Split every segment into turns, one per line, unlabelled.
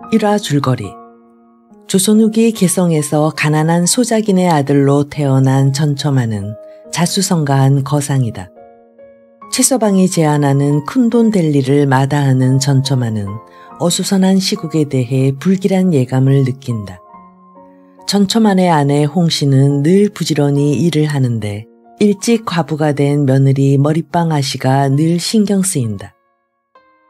일화 줄거리. 조선 후기 개성에서 가난한 소작인의 아들로 태어난 전처만은 자수성가한 거상이다. 최서방이 제안하는 큰돈 될 일을 마다하는 전처만은 어수선한 시국에 대해 불길한 예감을 느낀다. 전처만의 아내 홍씨는 늘 부지런히 일을 하는데 일찍 과부가 된 며느리 머리빵 아씨가 늘 신경 쓰인다.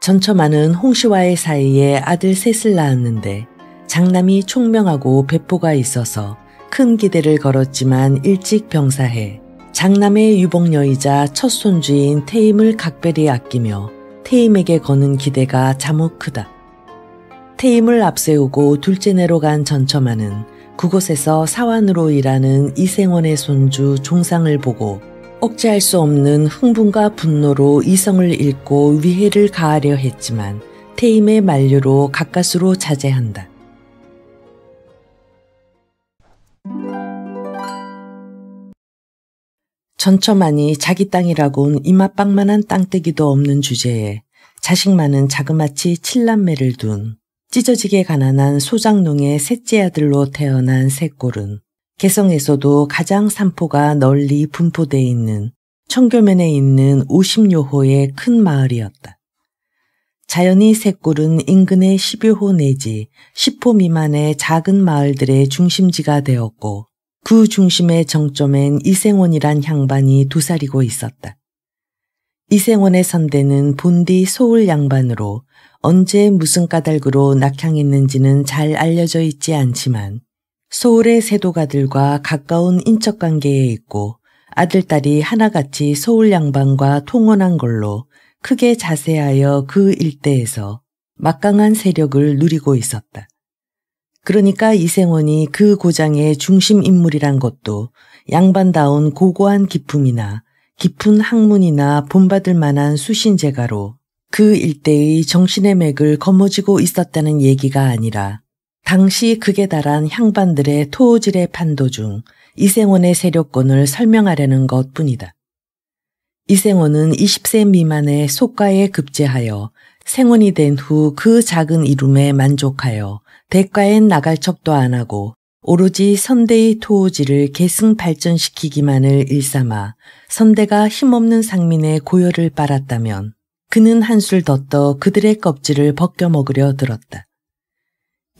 전처만은 홍씨와의 사이에 아들 셋을 낳았는데 장남이 총명하고 배포가 있어서 큰 기대를 걸었지만 일찍 병사해 장남의 유복녀이자 첫 손주인 태임을 각별히 아끼며 태임에게 거는 기대가 자목 크다. 태임을 앞세우고 둘째내로 간 전처만은 그곳에서 사환으로 일하는 이생원의 손주 종상을 보고 억제할 수 없는 흥분과 분노로 이성을 잃고 위해를 가하려 했지만 태임의 만류로 가까스로 자제한다. 전처만이 자기 땅이라곤 이마빵만한 땅떼기도 없는 주제에 자식 많은 자그마치 7남매를 둔 찢어지게 가난한 소장농의 셋째 아들로 태어난 셋골은 개성에서도 가장 산포가 널리 분포되어 있는 청교면에 있는 50여호의 큰 마을이었다. 자연히 셋골은 인근의 10여호 내지 10호 미만의 작은 마을들의 중심지가 되었고 그 중심의 정점엔 이생원이란 향반이 도사리고 있었다. 이생원의 선대는 본디 소울 양반으로 언제 무슨 까닭으로 낙향했는지는 잘 알려져 있지 않지만 소울의 세도가들과 가까운 인척관계에 있고 아들딸이 하나같이 소울 양반과 통혼한 걸로 크게 자세하여 그 일대에서 막강한 세력을 누리고 있었다. 그러니까 이생원이 그 고장의 중심 인물이란 것도 양반다운 고고한 기품이나 깊은 학문이나 본받을 만한 수신제가로 그 일대의 정신의 맥을 거머쥐고 있었다는 얘기가 아니라 당시 극에 달한 향반들의 토호질의 판도 중 이생원의 세력권을 설명하려는 것뿐이다. 이생원은 20세 미만의 속가에 급제하여 생원이 된 후 그 작은 이룸에 만족하여 대가엔 나갈 척도 안 하고 오로지 선대의 토호지를 계승 발전시키기만을 일삼아 선대가 힘없는 상민의 고열을 빨았다면 그는 한술 더 떠 그들의 껍질을 벗겨 먹으려 들었다.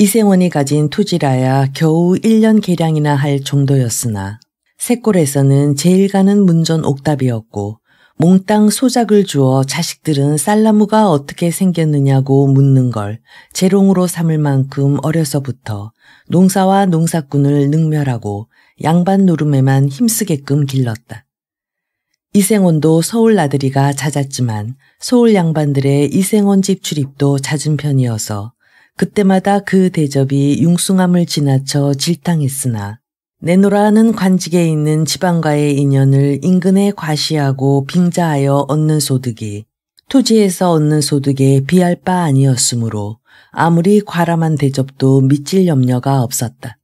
이생원이 가진 토지라야 겨우 1년 계량이나 할 정도였으나 셋골에서는 제일 가는 문전 옥답이었고 몽땅 소작을 주어 자식들은 쌀나무가 어떻게 생겼느냐고 묻는 걸 재롱으로 삼을 만큼 어려서부터 농사와 농사꾼을 능멸하고 양반 노름에만 힘쓰게끔 길렀다. 이생원도 서울 나들이가 잦았지만 서울 양반들의 이생원 집 출입도 잦은 편이어서 그때마다 그 대접이 융숭함을 지나쳐 질탕했으나 내노라하는 관직에 있는 지방과의 인연을 인근에 과시하고 빙자하여 얻는 소득이 토지에서 얻는 소득에 비할 바 아니었으므로 아무리 과람한 대접도 미칠 염려가 없었다.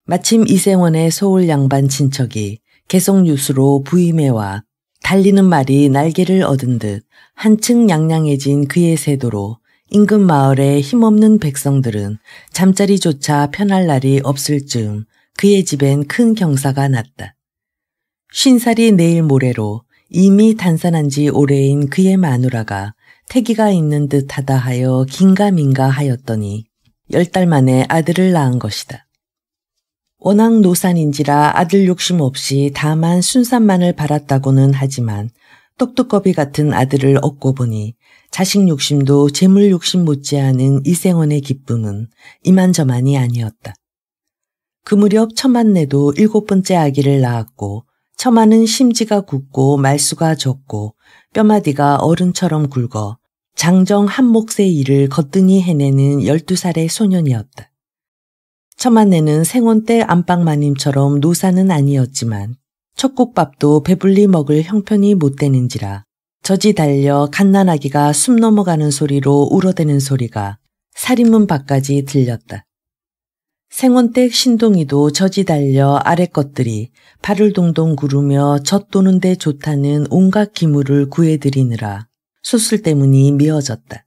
마침 이생원의 서울 양반 친척이 개성유수로 부임해와 달리는 말이 날개를 얻은 듯 한층 양양해진 그의 세도로 인근 마을의 힘없는 백성들은 잠자리조차 편할 날이 없을 즈음 그의 집엔 큰 경사가 났다. 50살이 내일 모레로 이미 단산한 지 오래인 그의 마누라가 태기가 있는 듯하다 하여 긴가민가 하였더니 10달 만에 아들을 낳은 것이다. 워낙 노산인지라 아들 욕심 없이 다만 순산만을 바랐다고는 하지만 똑똑거비 같은 아들을 얻고 보니 자식 욕심도 재물 욕심 못지않은 이생원의 기쁨은 이만저만이 아니었다. 그 무렵 처만내도 7번째 아기를 낳았고 처만은 심지가 굳고 말수가 적고 뼈마디가 어른처럼 굵어 장정 한 몫의 일을 거뜬히 해내는 12살의 소년이었다. 처만내는 생원 때 안방마님처럼 노사는 아니었지만 첫 국밥도 배불리 먹을 형편이 못 되는지라 젖이 달려 갓난아기가 숨 넘어가는 소리로 울어대는 소리가 살인문 밖까지 들렸다. 생원댁 신동이도 젖이 달려 아래 것들이 발을 동동 구르며 젖 도는데 좋다는 온갖 기물을 구해드리느라 소술 때문이 미어졌다.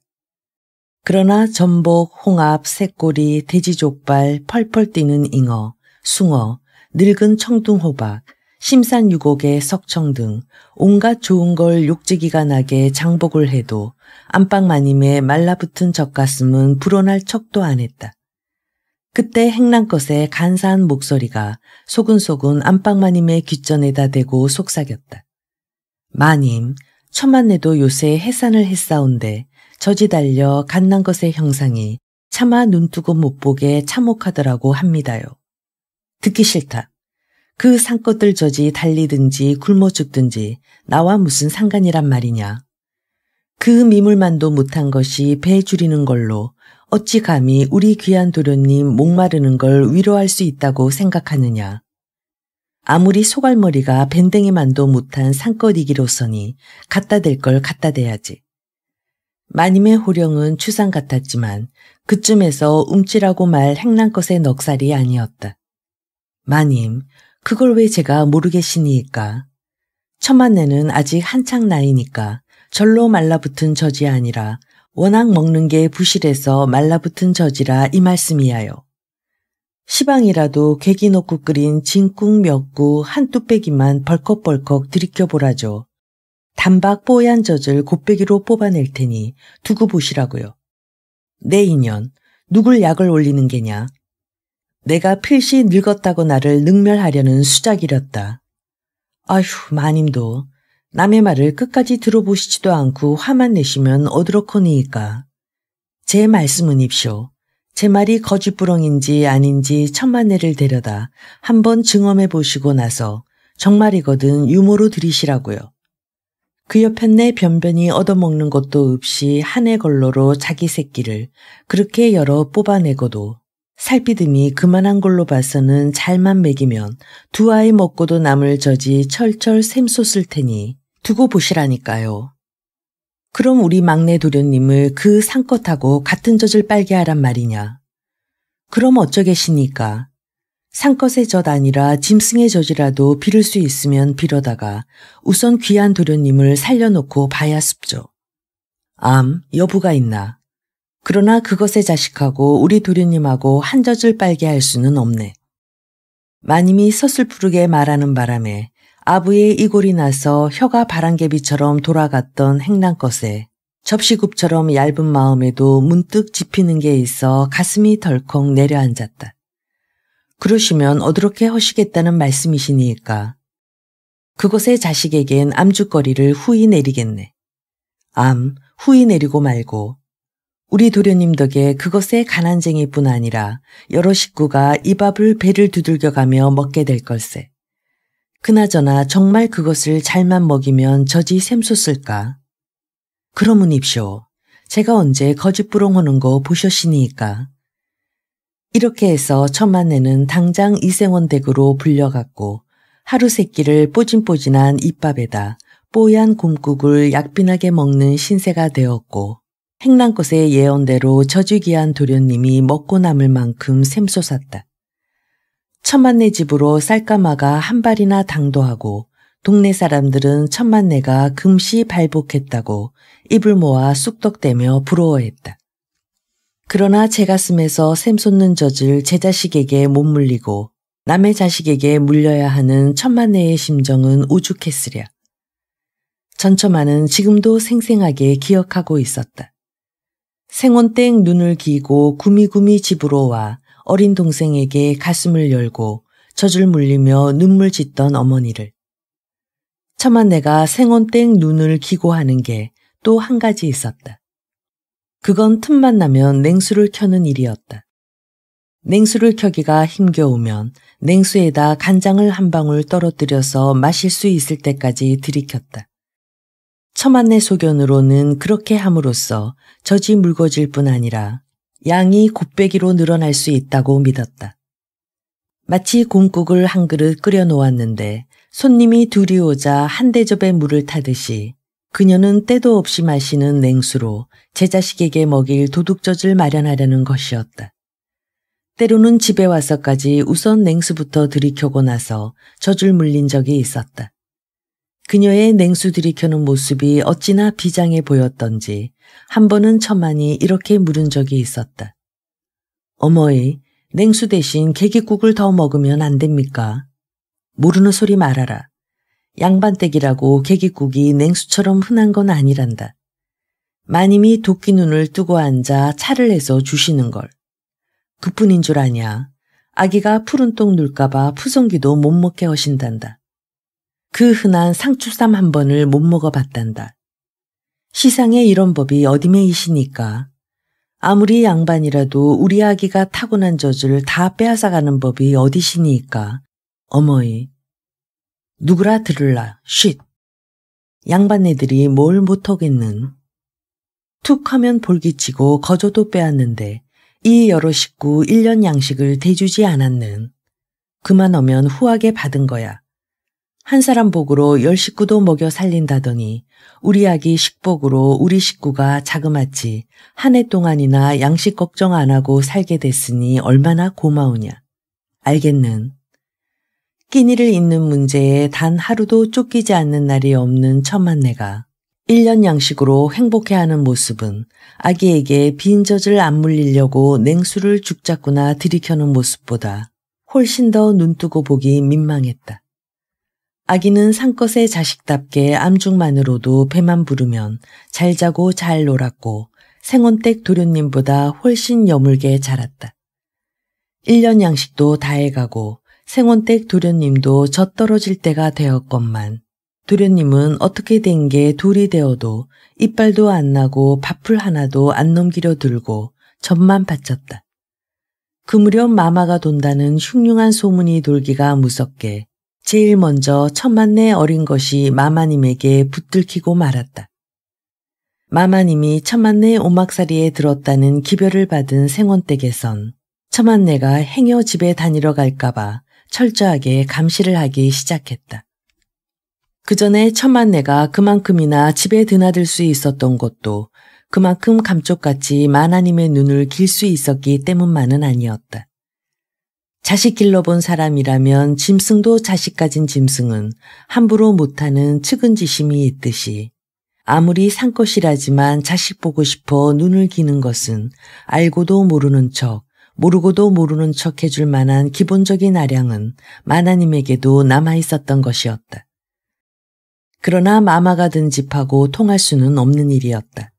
그러나 전복, 홍합, 새꼬리, 돼지족발, 펄펄 뛰는 잉어, 숭어, 늙은 청둥호박, 심산유곡의 석청 등 온갖 좋은 걸 욕지기가 나게 장복을 해도 안방마님의 말라붙은 젖가슴은 불어날 척도 안 했다. 그때 행랑것의 간사한 목소리가 소근소근 안방마님의 귓전에다 대고 속삭였다. 마님, 천만내도 요새 해산을 했사온데 젖이 달려 갓난것의 형상이 차마 눈뜨고 못 보게 참혹하더라고 합니다요. 듣기 싫다. 그 산것들 젖이 달리든지 굶어 죽든지 나와 무슨 상관이란 말이냐. 그 미물만도 못한 것이 배 줄이는 걸로 어찌 감히 우리 귀한 도련님 목마르는 걸 위로할 수 있다고 생각하느냐. 아무리 소갈머리가 밴댕이만도 못한 산것이기로서니 갖다 댈 걸 갖다 대야지. 마님의 호령은 추상 같았지만 그쯤에서 움찔하고 말 행랑것의 넉살이 아니었다. 마님, 그걸 왜 제가 모르겠시니까. 천만내는 아직 한창 나이니까 절로 말라붙은 젖이 아니라 워낙 먹는 게 부실해서 말라붙은 젖이라 이 말씀이야요. 시방이라도 괴기 넣고 끓인 진국 몇국 한 뚝배기만 벌컥벌컥 들이켜보라죠. 단박 뽀얀 젖을 곱배기로 뽑아낼 테니 두고 보시라고요. 내 인연, 누굴 약을 올리는 게냐. 내가 필시 늙었다고 나를 능멸하려는 수작이렸다. 아휴, 마님도 남의 말을 끝까지 들어보시지도 않고 화만 내시면 어드럭하니까. 제 말씀은 입쇼. 제 말이 거짓부렁인지 아닌지 천만내를 데려다 한번 증언해 보시고 나서 정말이거든 유모로 들이시라고요. 그 옆엔 내 변변히 얻어먹는 것도 없이 한 해 걸로로 자기 새끼를 그렇게 열어 뽑아내고도 살피듬이 그만한 걸로 봐서는 잘만 먹이면 두 아이 먹고도 남을 젖이 철철 샘솟을 테니 두고 보시라니까요. 그럼 우리 막내 도련님을 그 산것하고 같은 젖을 빨게 하란 말이냐. 그럼 어쩌겠시니까. 산것의 젖 아니라 짐승의 젖이라도 빌을 수 있으면 빌어다가 우선 귀한 도련님을 살려놓고 봐야 습죠. 여부가 있나. 그러나 그것의 자식하고 우리 도련님하고 한 젖을 빨게 할 수는 없네. 마님이 서슬푸르게 말하는 바람에 아부의 이골이 나서 혀가 바람개비처럼 돌아갔던 행랑것에 접시굽처럼 얇은 마음에도 문득 짚히는 게 있어 가슴이 덜컥 내려앉았다. 그러시면 어떻게 하시겠다는 말씀이시니까. 그것의 자식에겐 암죽거리를 후히 내리겠네. 후히 내리고 말고 우리 도련님 덕에 그것의 가난쟁이뿐 아니라 여러 식구가 이 밥을 배를 두들겨가며 먹게 될 걸세. 그나저나 정말 그것을 잘만 먹이면 젖이 샘솟을까? 그러문 입쇼. 제가 언제 거짓부렁하는 거 보셨시니까. 이렇게 해서 천만내는 당장 이생원 댁으로 불려갔고 하루 세끼를 뽀진뽀진한 입밥에다 뽀얀 곰국을 약빈하게 먹는 신세가 되었고 행랑것의 예언대로 저주귀한 도련님이 먹고 남을 만큼 샘솟았다. 천만내 집으로 쌀가마가 한 발이나 당도하고 동네 사람들은 천만내가 금시 발복했다고 입을 모아 쑥덕대며 부러워했다. 그러나 제 가슴에서 샘솟는 젖을 제 자식에게 못 물리고 남의 자식에게 물려야 하는 천만내의 심정은 오죽했으랴. 전처마는 지금도 생생하게 기억하고 있었다. 생원땡 눈을 기고 구미구미 집으로 와 어린 동생에게 가슴을 열고 젖을 물리며 눈물 짓던 어머니를. 천만내가 생원땡 눈을 기고 하는 게 또 한 가지 있었다. 그건 틈만 나면 냉수를 켜는 일이었다. 냉수를 켜기가 힘겨우면 냉수에다 간장을 한 방울 떨어뜨려서 마실 수 있을 때까지 들이켰다. 천만내 소견으로는 그렇게 함으로써 젖이 묽어질 뿐 아니라 양이 곱배기로 늘어날 수 있다고 믿었다. 마치 곰국을 한 그릇 끓여 놓았는데 손님이 둘이 오자 한 대접에 물을 타듯이 그녀는 때도 없이 마시는 냉수로 제 자식에게 먹일 도둑젖을 마련하려는 것이었다. 때로는 집에 와서까지 우선 냉수부터 들이켜고 나서 젖을 물린 적이 있었다. 그녀의 냉수 들이켜는 모습이 어찌나 비장해 보였던지 한 번은 천만이 이렇게 물은 적이 있었다. 어머니, 냉수 대신 계깃국을 더 먹으면 안 됩니까? 모르는 소리 말아라. 양반댁이라고 계깃국이 냉수처럼 흔한 건 아니란다. 마님이 도끼 눈을 뜨고 앉아 차를 해서 주시는 걸. 그뿐인 줄 아냐. 아기가 푸른 똥 눌까봐 푸성기도 못 먹게 하신단다. 그 흔한 상추쌈 한 번을 못 먹어봤단다. 시상에 이런 법이 어디에 있으니까. 아무리 양반이라도 우리 아기가 타고난 젖을 다 빼앗아가는 법이 어디시니까. 어머니. 누구라 들을라. 쉿. 양반네들이 뭘 못하겠는. 툭 하면 볼기치고 거저도 빼앗는데 이 여러 식구 1년 양식을 대주지 않았는. 그만 오면 후하게 받은 거야. 한 사람 복으로 10식구도 먹여 살린다더니 우리 아기 식복으로 우리 식구가 자그마치 한 해 동안이나 양식 걱정 안 하고 살게 됐으니 얼마나 고마우냐. 알겠는. 끼니를 잇는 문제에 단 하루도 쫓기지 않는 날이 없는 천만내가 1년 양식으로 행복해하는 모습은 아기에게 빈 젖을 안 물리려고 냉수를 죽자꾸나 들이켜는 모습보다 훨씬 더 눈뜨고 보기 민망했다. 아기는 산것의 자식답게 암중만으로도 배만 부르면 잘 자고 잘 놀았고 생원댁 도련님보다 훨씬 여물게 자랐다. 1년 양식도 다 해가고 생원댁 도련님도 젖떨어질 때가 되었건만 도련님은 어떻게 된 게 둘이 되어도 이빨도 안 나고 밥풀 하나도 안 넘기려 들고 젖만 바쳤다. 그 무렵 마마가 돈다는 흉흉한 소문이 돌기가 무섭게 제일 먼저 천만내 어린 것이 마마님에게 붙들키고 말았다. 마마님이 천만내 오막살이에 들었다는 기별을 받은 생원댁에선 천만내가 행여 집에 다니러 갈까봐 철저하게 감시를 하기 시작했다. 그 전에 천만내가 그만큼이나 집에 드나들 수 있었던 것도 그만큼 감쪽같이 마나님의 눈을 길 수 있었기 때문만은 아니었다. 자식 길러본 사람이라면 짐승도 자식 가진 짐승은 함부로 못하는 측은지심이 있듯이 아무리 산것이라지만 자식 보고 싶어 눈을 기는 것은 알고도 모르는 척, 모르고도 모르는 척 해줄 만한 기본적인 아량은 마나님에게도 남아있었던 것이었다. 그러나 마마가 든 집하고 통할 수는 없는 일이었다.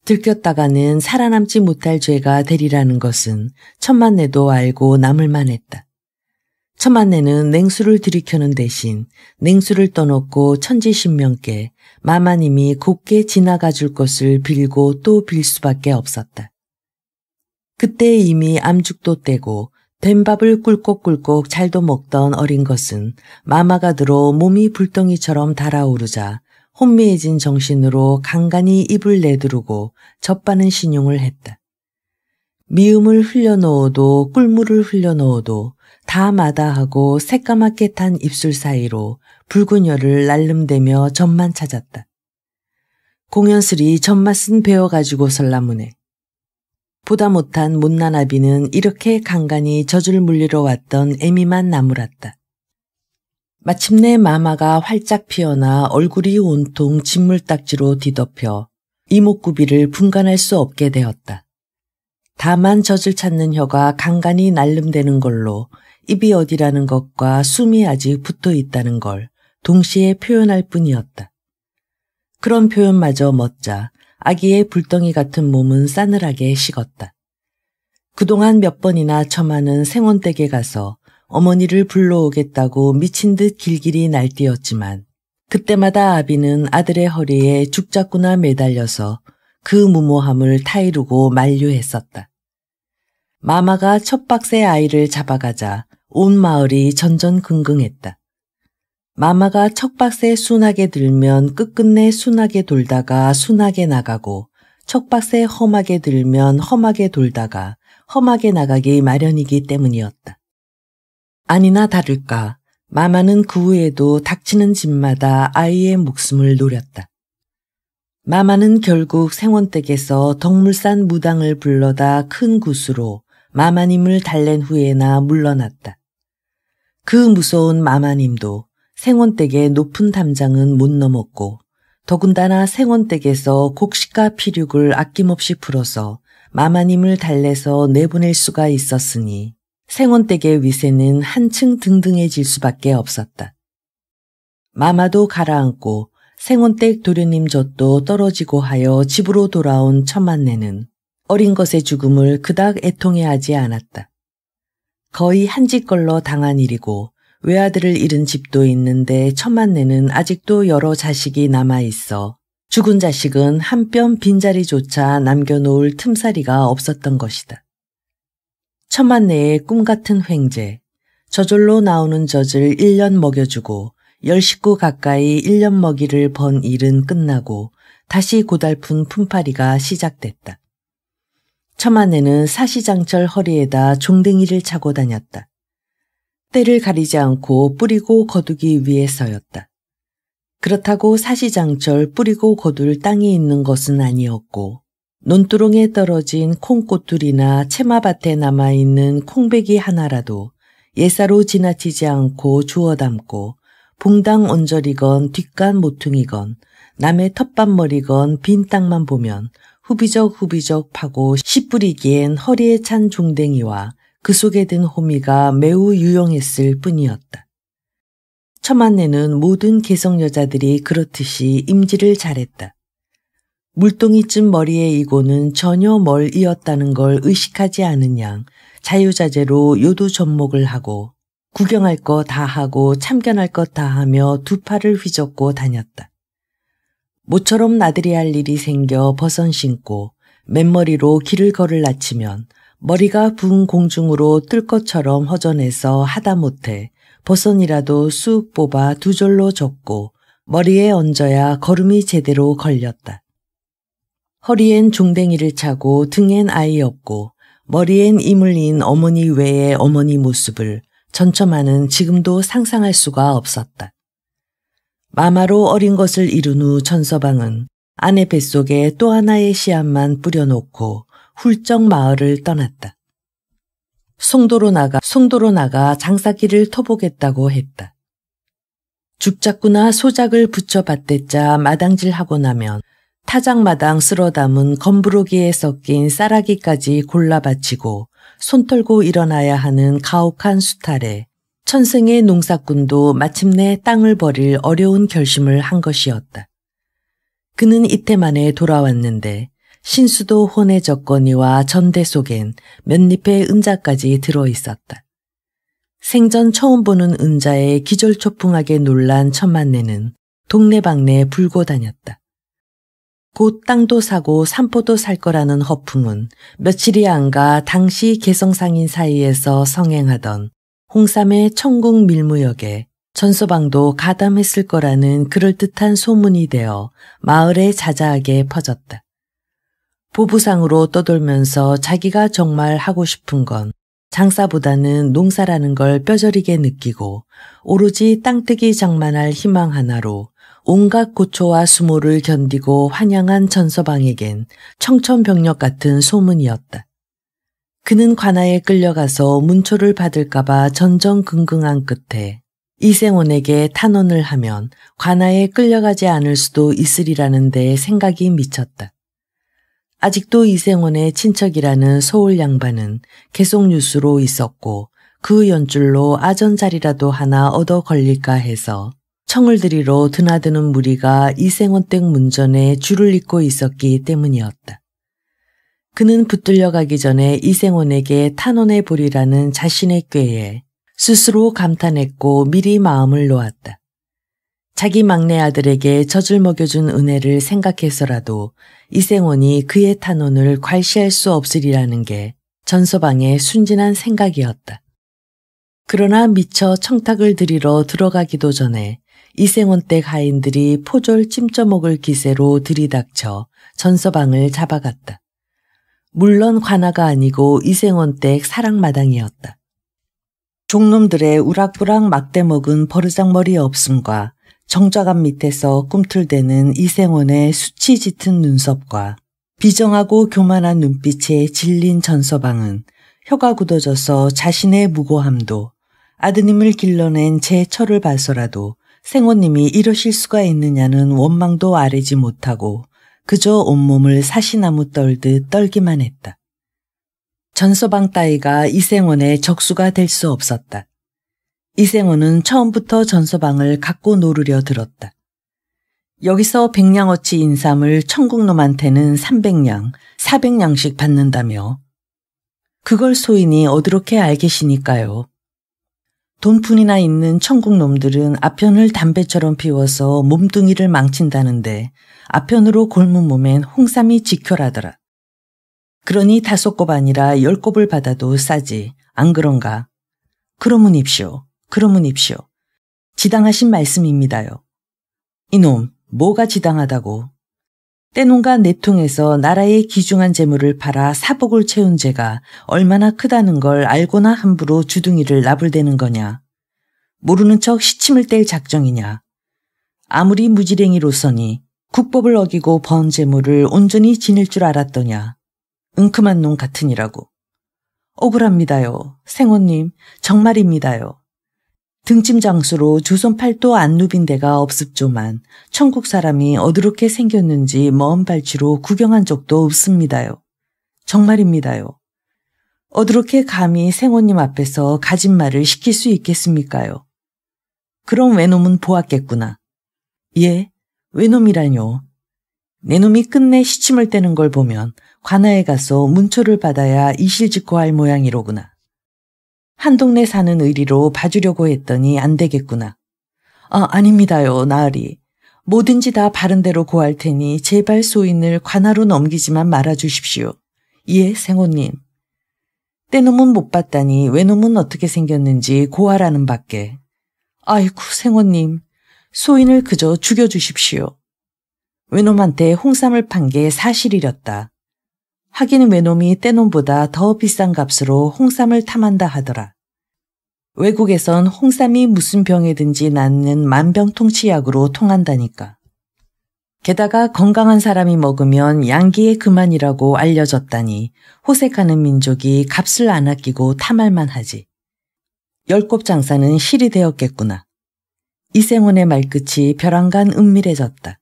들켰다가는 살아남지 못할 죄가 되리라는 것은 천만내도 알고 남을만 했다. 천만내는 냉수를 들이켜는 대신 냉수를 떠놓고 천지신명께 마마님이 곱게 지나가 줄 것을 빌고 또 빌 수밖에 없었다. 그때 이미 암죽도 떼고 된 밥을 꿀꺽꿀꺽 잘도 먹던 어린 것은 마마가 들어 몸이 불덩이처럼 달아오르자 혼미해진 정신으로 간간히 입을 내두르고 젖바는 신용을 했다. 미음을 흘려넣어도 꿀물을 흘려넣어도 다 마다하고 새까맣게 탄 입술 사이로 붉은 열을 날름대며 젖만 찾았다. 공연스리 젖맛은 배워가지고 설라문에 보다 못한 못난 아비는 이렇게 간간히 젖을 물리러 왔던 애미만 나무랐다. 마침내 마마가 활짝 피어나 얼굴이 온통 진물딱지로 뒤덮여 이목구비를 분간할 수 없게 되었다. 다만 젖을 찾는 혀가 간간히 날름대는 걸로 입이 어디라는 것과 숨이 아직 붙어 있다는 걸 동시에 표현할 뿐이었다. 그런 표현마저 멋자 아기의 불덩이 같은 몸은 싸늘하게 식었다. 그동안 몇 번이나 처마는 생원댁에 가서 어머니를 불러오겠다고 미친 듯 길길이 날뛰었지만 그때마다 아비는 아들의 허리에 죽자꾸나 매달려서 그 무모함을 타이르고 만류했었다. 마마가 첫 박스의 아이를 잡아가자 온 마을이 전전긍긍했다. 마마가 첫 박스에 순하게 들면 끝끝내 순하게 돌다가 순하게 나가고 첫 박스에 험하게 들면 험하게 돌다가 험하게 나가기 마련이기 때문이었다. 아니나 다를까 마마는 그 후에도 닥치는 집마다 아이의 목숨을 노렸다. 마마는 결국 생원댁에서 덕물산 무당을 불러다 큰 굿으로 마마님을 달랜 후에나 물러났다. 그 무서운 마마님도 생원댁의 높은 담장은 못 넘었고 더군다나 생원댁에서 곡식과 피륙을 아낌없이 풀어서 마마님을 달래서 내보낼 수가 있었으니 생원댁의 위세는 한층 등등해질 수밖에 없었다. 마마도 가라앉고 생원댁 도련님 젖도 떨어지고 하여 집으로 돌아온 천만내는 어린 것의 죽음을 그닥 애통해하지 않았다. 거의 한짓걸러 당한 일이고 외아들을 잃은 집도 있는데 천만내는 아직도 여러 자식이 남아있어 죽은 자식은 한 뼘 빈자리조차 남겨놓을 틈사리가 없었던 것이다. 천만내의 꿈같은 횡재, 저절로 나오는 젖을 1년 먹여주고 10식구 가까이 1년 먹이를 번 일은 끝나고 다시 고달픈 품팔이가 시작됐다. 천만내는 사시장철 허리에다 종댕이를 차고 다녔다. 때를 가리지 않고 뿌리고 거두기 위해서였다. 그렇다고 사시장철 뿌리고 거둘 땅이 있는 것은 아니었고 논두렁에 떨어진 콩꽃들이나 채마밭에 남아있는 콩배기 하나라도 예사로 지나치지 않고 주워 담고 봉당 언저리건 뒷간 모퉁이건 남의 텃밭머리건 빈 땅만 보면 후비적 파고 씨 뿌리기엔 허리에 찬 종댕이와 그 속에 든 호미가 매우 유용했을 뿐이었다. 천만내는 모든 개성 여자들이 그렇듯이 임지를 잘했다. 물동이쯤 머리에 이고는 전혀 멀이었다는 걸 의식하지 않은 양 자유자재로 요두전목을 하고 구경할 거 다 하고 참견할 것 다 하며 두 팔을 휘젓고 다녔다. 모처럼 나들이 할 일이 생겨 버선 신고 맨머리로 길을 걸을 낮추면 머리가 붕 공중으로 뜰 것처럼 허전해서 하다못해 버선이라도 쑥 뽑아 두 절로 접고 머리에 얹어야 걸음이 제대로 걸렸다. 허리엔 종댕이를 차고 등엔 아이 없고 머리엔 이물린 어머니 외의 어머니 모습을 전처마는 지금도 상상할 수가 없었다. 마마로 어린 것을 이룬 후 전서방은 아내 뱃속에 또 하나의 씨앗만 뿌려놓고 훌쩍 마을을 떠났다. 송도로 나가 장사기를 터보겠다고 했다. 죽작구나 소작을 붙여받댔자 마당질하고 나면 타작마당 쓸어 담은 건부로기에 섞인 쌀아기까지 골라 바치고 손 털고 일어나야 하는 가혹한 수탈에 천생의 농사꾼도 마침내 땅을 버릴 어려운 결심을 한 것이었다. 그는 이태 만에 돌아왔는데 신수도 혼의 적거니와 전대 속엔 몇 잎의 은자까지 들어있었다. 생전 처음 보는 은자에 기절초풍하게 놀란 천만내는 동네방네 불고 다녔다. 곧 땅도 사고 산포도 살 거라는 허풍은 며칠이 안 가 당시 개성상인 사이에서 성행하던 홍삼의 천국 밀무역에 전서방도 가담했을 거라는 그럴듯한 소문이 되어 마을에 자자하게 퍼졌다. 보부상으로 떠돌면서 자기가 정말 하고 싶은 건 장사보다는 농사라는 걸 뼈저리게 느끼고 오로지 땅뜨기 장만할 희망 하나로 온갖 고초와 수모를 견디고 환영한 전서방에겐 청천벽력 같은 소문이었다. 그는 관아에 끌려가서 문초를 받을까봐 전전긍긍한 끝에 이생원에게 탄원을 하면 관아에 끌려가지 않을 수도 있으리라는 데 생각이 미쳤다. 아직도 이생원의 친척이라는 서울 양반은 계속 뉴스로 있었고 그 연줄로 아전자리라도 하나 얻어 걸릴까 해서 청을 들이러 드나드는 무리가 이생원댁 문전에 줄을 잇고 있었기 때문이었다. 그는 붙들려 가기 전에 이생원에게 탄원해 보리라는 자신의 꾀에 스스로 감탄했고 미리 마음을 놓았다. 자기 막내 아들에게 젖을 먹여준 은혜를 생각해서라도 이생원이 그의 탄원을 괄시할 수 없으리라는 게 전서방의 순진한 생각이었다. 그러나 미처 청탁을 드리러 들어가기도 전에 이생원댁 하인들이 포졸 찜쪄먹을 기세로 들이닥쳐 전서방을 잡아갔다. 물론 관아가 아니고 이생원댁 사랑마당이었다. 종놈들의 우락부락 막대 먹은 버르장머리 없음과 정좌감 밑에서 꿈틀대는 이생원의 수치 짙은 눈썹과 비정하고 교만한 눈빛에 질린 전서방은 혀가 굳어져서 자신의 무고함도 아드님을 길러낸 제 철을 봐서라도 생호님이 이러실 수가 있느냐는 원망도 아래지 못하고 그저 온몸을 사시나무 떨듯 떨기만 했다. 전서방 따위가 이생원의 적수가 될 수 없었다. 이생원은 처음부터 전서방을 갖고 노르려 들었다. 여기서 100냥어치 인삼을 천국놈한테는 300냥, 400냥씩 받는다며. 그걸 소인이 어드렇게 알계시니까요. 돈푼이나 있는 천국놈들은 아편을 담배처럼 피워서 몸뚱이를 망친다는데 아편으로 곪은 몸엔 홍삼이 직혈하더라. 그러니 5곱 아니라 10곱을 받아도 싸지. 안 그런가? 그러문 입시오. 그러문 입시오. 지당하신 말씀입니다요. 이놈, 뭐가 지당하다고. 떼놈과 내통에서 나라의 귀중한 재물을 팔아 사복을 채운 죄가 얼마나 크다는 걸 알고나 함부로 주둥이를 나불대는 거냐. 모르는 척 시침을 뗄 작정이냐. 아무리 무지랭이로서니 국법을 어기고 번 재물을 온전히 지낼 줄 알았더냐. 은큼한 놈 같으니라고. 억울합니다요. 생호님, 정말입니다요. 등짐 장수로 조선 팔도 안 누빈 데가 없습조만 천국 사람이 어드렇게 생겼는지 먼 발치로 구경한 적도 없습니다요. 정말입니다요. 어드렇게 감히 생호님 앞에서 가진말을 시킬 수 있겠습니까요? 그럼 외놈은 보았겠구나. 예, 외놈이라뇨. 내놈이 끝내 시침을 떼는 걸 보면 관아에 가서 문초를 받아야 이실직고 할 모양이로구나. 한 동네 사는 의리로 봐주려고 했더니 안 되겠구나. 아닙니다요, 나으리. 뭐든지 다 바른 대로 고할 테니 제발 소인을 관아로 넘기지만 말아주십시오. 예, 생호님. 떼놈은 못 봤다니 외놈은 어떻게 생겼는지 고하라는 밖에. 아이쿠, 생호님. 소인을 그저 죽여주십시오. 외놈한테 홍삼을 판 게 사실이렸다. 하긴 외놈이 떼놈보다 더 비싼 값으로 홍삼을 탐한다 하더라. 외국에선 홍삼이 무슨 병에든지 낫는 만병통치약으로 통한다니까. 게다가 건강한 사람이 먹으면 양기의 그만이라고 알려졌다니 호색하는 민족이 값을 안 아끼고 탐할만 하지. 10곱 장사는 실이 되었겠구나. 이생원의 말끝이 벼랑간 은밀해졌다.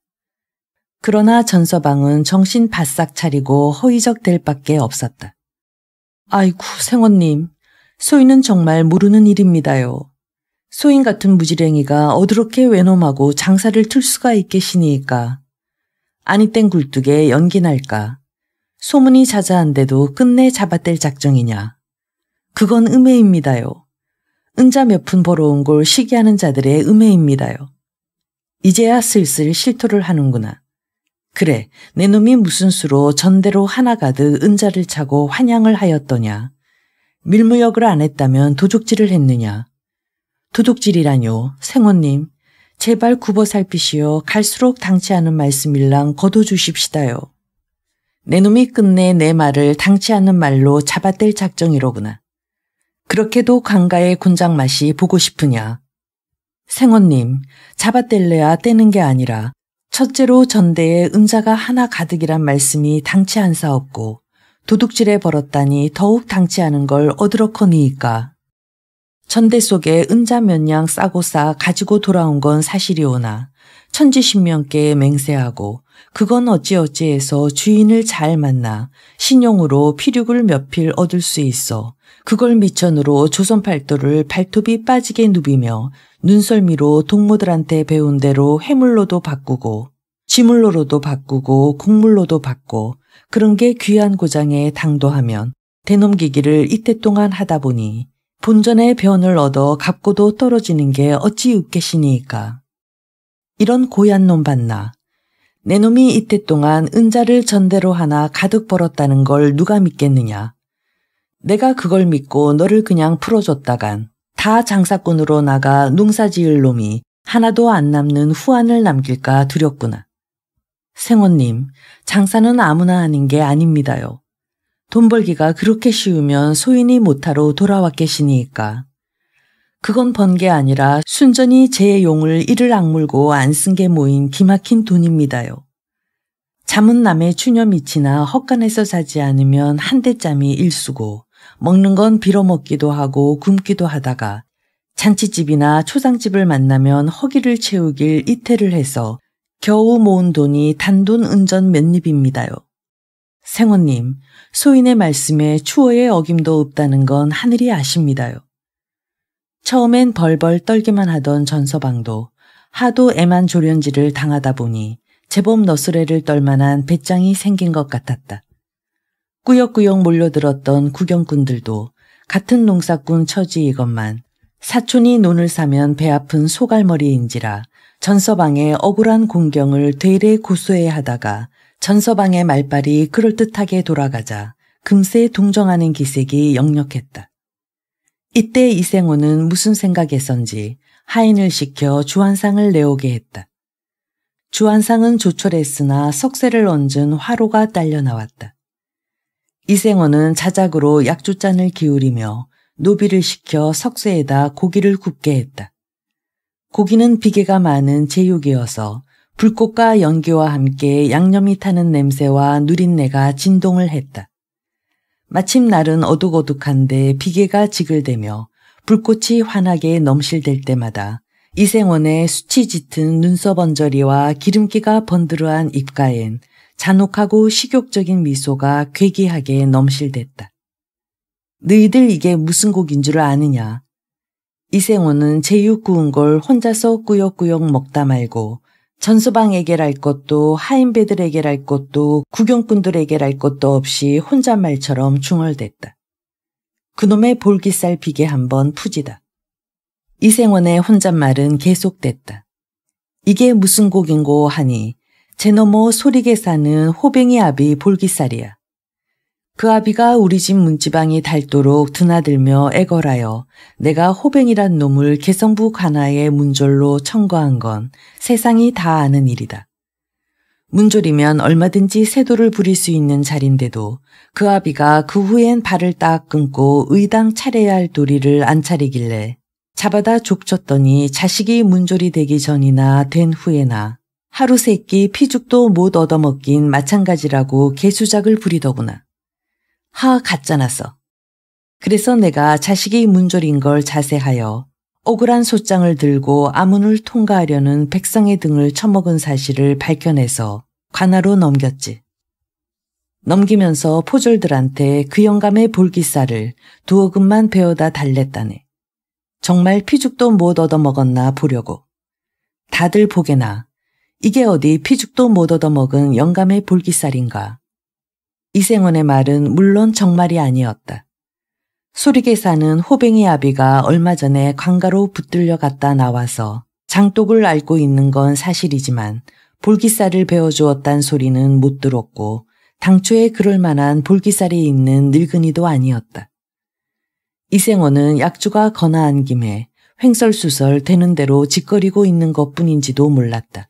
그러나 전서방은 정신 바싹 차리고 허위적 될 밖에 없었다. 아이고, 생원님, 소인은 정말 모르는 일입니다요. 소인 같은 무지랭이가 어드렇게 외놈하고 장사를 틀 수가 있겠시니까. 아니 땐 굴뚝에 연기 날까. 소문이 자자한데도 끝내 잡아뗄 작정이냐. 그건 음해입니다요. 은자 몇 푼 벌어온 걸 시기하는 자들의 음해입니다요. 이제야 슬슬 실토를 하는구나. 그래, 내 놈이 무슨 수로 전대로 하나 가득 은자를 차고 환양을 하였더냐. 밀무역을 안 했다면 도둑질을 했느냐. 도둑질이라뇨, 생호님. 제발 굽어 살피시어 갈수록 당치 않은 말씀일랑 거둬주십시다요. 내 놈이 끝내 내 말을 당치 않는 말로 잡아뗄 작정이로구나. 그렇게도 강가의 곤장 맛이 보고 싶으냐. 생호님, 잡아뗄래야 떼는 게 아니라 첫째로 전대에 은자가 하나 가득이란 말씀이 당치 않사옵고 도둑질에 벌었다니 더욱 당치 않은 걸 어드럭하니이까. 전대 속에 은자 몇 냥 싸고 싸 가지고 돌아온 건 사실이오나 천지신명께 맹세하고 그건 어찌어찌해서 주인을 잘 만나 신용으로 피륙을 몇 필 얻을 수 있어 그걸 미천으로 조선 팔도를 발톱이 빠지게 누비며 눈썰미로 동무들한테 배운 대로 해물로도 바꾸고 지물로도 바꾸고 곡물로도 받고 그런 게 귀한 고장에 당도하면 대넘기기를 이때 동안 하다 보니 본전의 변을 얻어 갚고도 떨어지는 게 어찌 웃겠시니까. 이런 고얀 놈 봤나. 내 놈이 이때 동안 은자를 전대로 하나 가득 벌었다는 걸 누가 믿겠느냐. 내가 그걸 믿고 너를 그냥 풀어줬다간 다 장사꾼으로 나가 농사지을 놈이 하나도 안 남는 후환을 남길까 두렵구나. 생원님, 장사는 아무나 하는 게 아닙니다요. 돈 벌기가 그렇게 쉬우면 소인이 못하러 돌아왔겠시니까. 그건 번 게 아니라 순전히 제 용을 이를 악물고 안 쓴 게 모인 기막힌 돈입니다요. 잠은 남의 추녀 밑이나 헛간에서 자지 않으면 한 대짬이 일수고 먹는 건 빌어먹기도 하고 굶기도 하다가 잔치집이나 초상집을 만나면 허기를 채우길 이태를 해서 겨우 모은 돈이 단돈 은전 몇 립입니다요. 생원님, 소인의 말씀에 추어의 어김도 없다는 건 하늘이 아십니다요. 처음엔 벌벌 떨기만 하던 전서방도 하도 애만 조련지를 당하다 보니 제법 너스레를 떨만한 배짱이 생긴 것 같았다. 꾸역꾸역 몰려들었던 구경꾼들도 같은 농사꾼 처지이건만 사촌이 논을 사면 배 아픈 소갈머리인지라 전서방의 억울한 공경을 되레 고소해 하다가 전서방의 말발이 그럴듯하게 돌아가자 금세 동정하는 기색이 역력했다. 이때 이생호는 무슨 생각에선지 하인을 시켜 주한상을 내오게 했다. 주한상은 조촐했으나 석쇠를 얹은 화로가 딸려 나왔다. 이생호는 자작으로 약주잔을 기울이며 노비를 시켜 석쇠에다 고기를 굽게 했다. 고기는 비계가 많은 제육이어서 불꽃과 연기와 함께 양념이 타는 냄새와 누린내가 진동을 했다. 마침 날은 어둑어둑한데 비계가 지글대며 불꽃이 환하게 넘실댈 때마다 이생원의 수치 짙은 눈썹 언저리와 기름기가 번드르한 입가엔 잔혹하고 식욕적인 미소가 괴기하게 넘실댔다. 너희들 이게 무슨 곡인 줄 아느냐? 이생원은 제육 구운 걸 혼자서 꾸역꾸역 먹다 말고 전서방에게랄 것도 하인배들에게랄 것도 구경꾼들에게랄 것도 없이 혼잣말처럼 중얼댔다. 그놈의 볼기살 비계 한번 푸지다. 이생원의 혼잣말은 계속됐다. 이게 무슨 곡인고 하니 제 너머 소리게 사는 호뱅이 아비 볼기살이야. 그 아비가 우리 집 문지방이 닳도록 드나들며 애걸하여 내가 호뱅이란 놈을 개성부 관아의 문졸로 청거한 건 세상이 다 아는 일이다. 문졸이면 얼마든지 세도를 부릴 수 있는 자리인데도 그 아비가 그 후엔 발을 딱 끊고 의당 차려야 할 도리를 안 차리길래 잡아다 족쳤더니 자식이 문졸이 되기 전이나 된 후에나 하루 세 끼 피죽도 못 얻어먹긴 마찬가지라고 개수작을 부리더구나. 하 갖잖아서. 그래서 내가 자식이 문졸인 걸 자세하여 억울한 소장을 들고 아문을 통과하려는 백성의 등을 쳐먹은 사실을 밝혀내서 관아로 넘겼지. 넘기면서 포졸들한테 그 영감의 볼기살을 두어 금만 베어다 달랬다네. 정말 피죽도 못 얻어먹었나 보려고. 다들 보게나 이게 어디 피죽도 못 얻어먹은 영감의 볼기살인가. 이생원의 말은 물론 정말이 아니었다. 소리게 사는 호뱅이 아비가 얼마 전에 관가로 붙들려 갔다 나와서 장독을 앓고 있는 건 사실이지만 볼기살을 베어주었단 소리는 못 들었고 당초에 그럴 만한 볼기살이 있는 늙은이도 아니었다. 이생원은 약주가 거나한 김에 횡설수설 되는 대로 짓거리고 있는 것뿐인지도 몰랐다.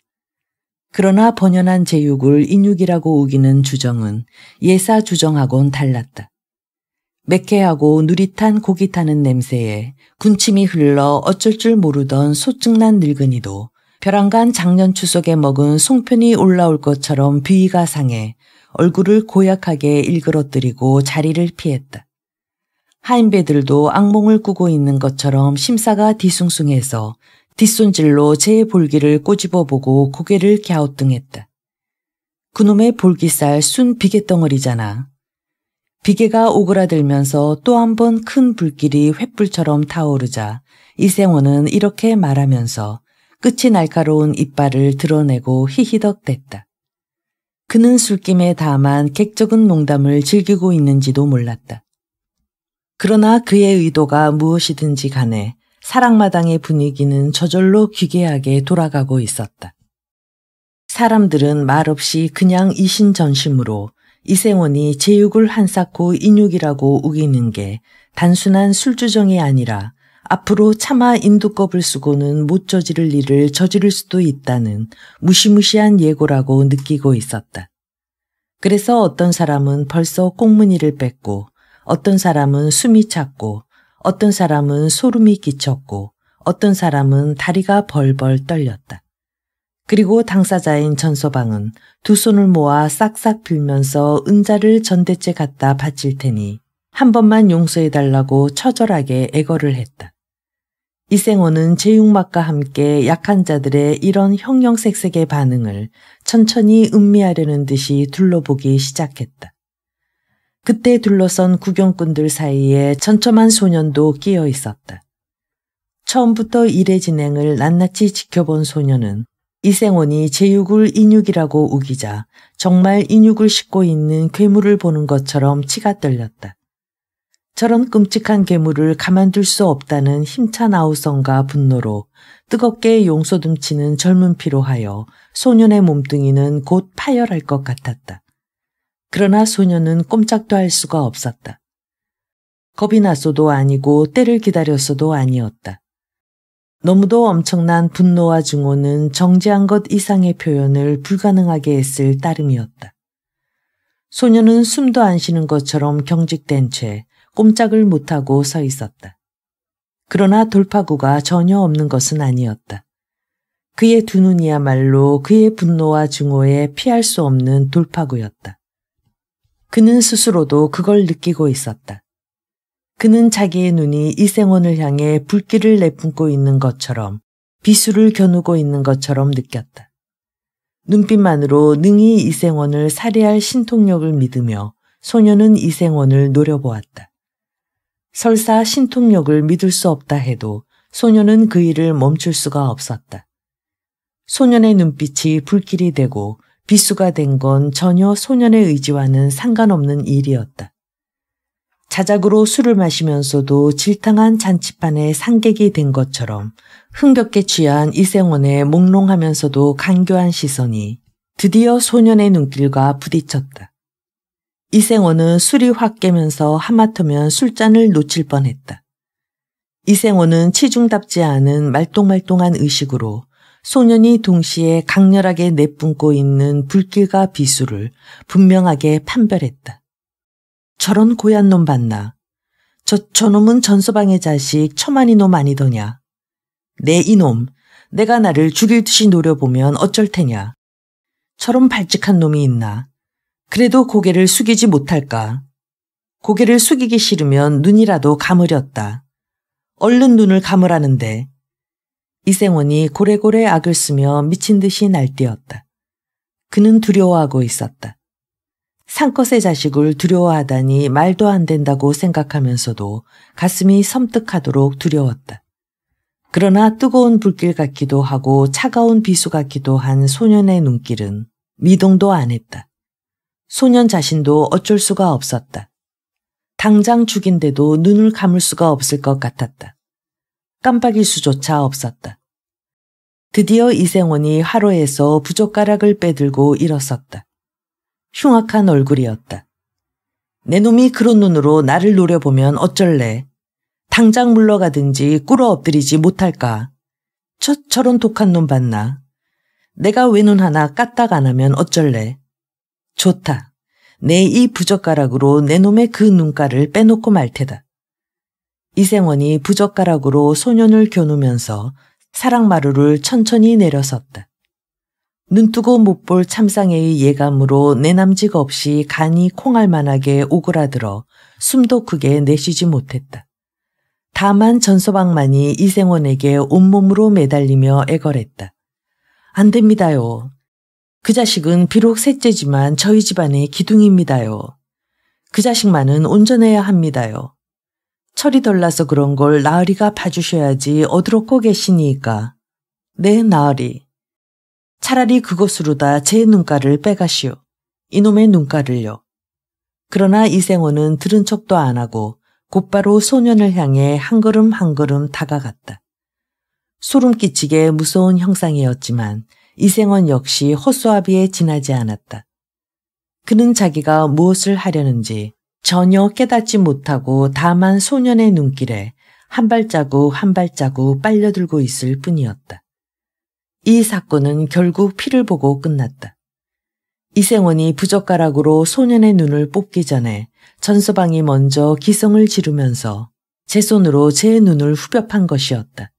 그러나 번연한 제육을 인육이라고 우기는 주정은 예사 주정하곤 달랐다. 매캐하고 누릿한 고기 타는 냄새에 군침이 흘러 어쩔 줄 모르던 소증난 늙은이도 벼랑간 작년 추석에 먹은 송편이 올라올 것처럼 비위가 상해 얼굴을 고약하게 일그러뜨리고 자리를 피했다. 하인배들도 악몽을 꾸고 있는 것처럼 심사가 뒤숭숭해서 뒷손질로 제 볼기를 꼬집어보고 고개를 갸우뚱했다. 그놈의 볼기살 순 비계덩어리잖아. 비계가 오그라들면서 또 한 번 큰 불길이 횃불처럼 타오르자 이생원은 이렇게 말하면서 끝이 날카로운 이빨을 드러내고 히히덕댔다. 그는 술김에 다만 객적은 농담을 즐기고 있는지도 몰랐다. 그러나 그의 의도가 무엇이든지 간에 사랑마당의 분위기는 저절로 귀괴하게 돌아가고 있었다. 사람들은 말없이 그냥 이신전심으로 이생원이 제육을 한사코 인육이라고 우기는 게 단순한 술주정이 아니라 앞으로 차마 인두껍을 쓰고는 못 저지를 일을 저지를 수도 있다는 무시무시한 예고라고 느끼고 있었다. 그래서 어떤 사람은 벌써 꽁무니를 뺐고 어떤 사람은 숨이 찼고 어떤 사람은 소름이 끼쳤고 어떤 사람은 다리가 벌벌 떨렸다. 그리고 당사자인 전서방은 두 손을 모아 싹싹 빌면서 은자를 전대째 갖다 바칠 테니 한 번만 용서해달라고 처절하게 애걸을 했다. 이생원은 제육맛과 함께 약한 자들의 이런 형형색색의 반응을 천천히 음미하려는 듯이 둘러보기 시작했다. 그때 둘러선 구경꾼들 사이에 천첨한 소년도 끼어 있었다. 처음부터 일의 진행을 낱낱이 지켜본 소년은 이생원이 제육을 인육이라고 우기자 정말 인육을 싣고 있는 괴물을 보는 것처럼 치가 떨렸다. 저런 끔찍한 괴물을 가만둘 수 없다는 힘찬 아우성과 분노로 뜨겁게 용소듬치는 젊은 피로 하여 소년의 몸뚱이는 곧 파열할 것 같았다. 그러나 소년은 꼼짝도 할 수가 없었다. 겁이 났어도 아니고 때를 기다렸어도 아니었다. 너무도 엄청난 분노와 증오는 정지한 것 이상의 표현을 불가능하게 했을 따름이었다. 소년은 숨도 안 쉬는 것처럼 경직된 채 꼼짝을 못하고 서 있었다. 그러나 돌파구가 전혀 없는 것은 아니었다. 그의 두 눈이야말로 그의 분노와 증오에 피할 수 없는 돌파구였다. 그는 스스로도 그걸 느끼고 있었다. 그는 자기의 눈이 이생원을 향해 불길을 내뿜고 있는 것처럼 비수를 겨누고 있는 것처럼 느꼈다. 눈빛만으로 능히 이생원을 살해할 신통력을 믿으며 소년은 이생원을 노려보았다. 설사 신통력을 믿을 수 없다 해도 소년은 그 일을 멈출 수가 없었다. 소년의 눈빛이 불길이 되고 비수가 된 건 전혀 소년의 의지와는 상관없는 일이었다. 자작으로 술을 마시면서도 질탕한 잔치판에 상객이 된 것처럼 흥겹게 취한 이생원의 몽롱하면서도 간교한 시선이 드디어 소년의 눈길과 부딪혔다. 이생원은 술이 확 깨면서 하마터면 술잔을 놓칠 뻔했다. 이생원은 치중답지 않은 말똥말똥한 의식으로 소년이 동시에 강렬하게 내뿜고 있는 불길과 비수를 분명하게 판별했다. 저런 고얀 놈 봤나? 저놈은 전서방의 자식 처만이 놈 아니더냐? 내 이놈, 내가 나를 죽일 듯이 노려보면 어쩔 테냐? 저런 발칙한 놈이 있나? 그래도 고개를 숙이지 못할까? 고개를 숙이기 싫으면 눈이라도 감으렸다. 얼른 눈을 감으라는데. 이생원이 고래고래 악을 쓰며 미친 듯이 날뛰었다. 그는 두려워하고 있었다. 상껏의 자식을 두려워하다니 말도 안 된다고 생각하면서도 가슴이 섬뜩하도록 두려웠다. 그러나 뜨거운 불길 같기도 하고 차가운 비수 같기도 한 소년의 눈길은 미동도 안 했다. 소년 자신도 어쩔 수가 없었다. 당장 죽인데도 눈을 감을 수가 없을 것 같았다. 깜빡일 수조차 없었다. 드디어 이생원이 화로에서 부젓가락을 빼들고 일어섰다. 흉악한 얼굴이었다. 내 놈이 그런 눈으로 나를 노려보면 어쩔래? 당장 물러가든지 꿇어 엎드리지 못할까? 저런 독한 놈 봤나? 내가 외눈 하나 까딱 안 하면 어쩔래? 좋다. 내 이 부젓가락으로 내 놈의 그 눈가를 빼놓고 말 테다. 이생원이 부젓가락으로 소년을 겨누면서 사랑마루를 천천히 내려섰다. 눈뜨고 못 볼 참상의 예감으로 내남직 없이 간이 콩알만하게 오그라들어 숨도 크게 내쉬지 못했다. 다만 전서방만이 이생원에게 온몸으로 매달리며 애걸했다. 안 됩니다요. 그 자식은 비록 셋째지만 저희 집안의 기둥입니다요. 그 자식만은 온전해야 합니다요. 철이 덜 나서 그런 걸 나으리가 봐주셔야지 어디로고 계시니까. 네, 나으리. 차라리 그것으로다 제 눈가를 빼가시오. 이놈의 눈가를요. 그러나 이생원은 들은 척도 안 하고 곧바로 소년을 향해 한 걸음 한 걸음 다가갔다. 소름 끼치게 무서운 형상이었지만 이생원 역시 허수아비에 지나지 않았다. 그는 자기가 무엇을 하려는지 전혀 깨닫지 못하고 다만 소년의 눈길에 한 발자국 한 발자국 빨려들고 있을 뿐이었다. 이 사건은 결국 피를 보고 끝났다. 이생원이 부젓가락으로 소년의 눈을 뽑기 전에 전서방이 먼저 기성을 지르면서 제 손으로 제 눈을 후벼판 것이었다.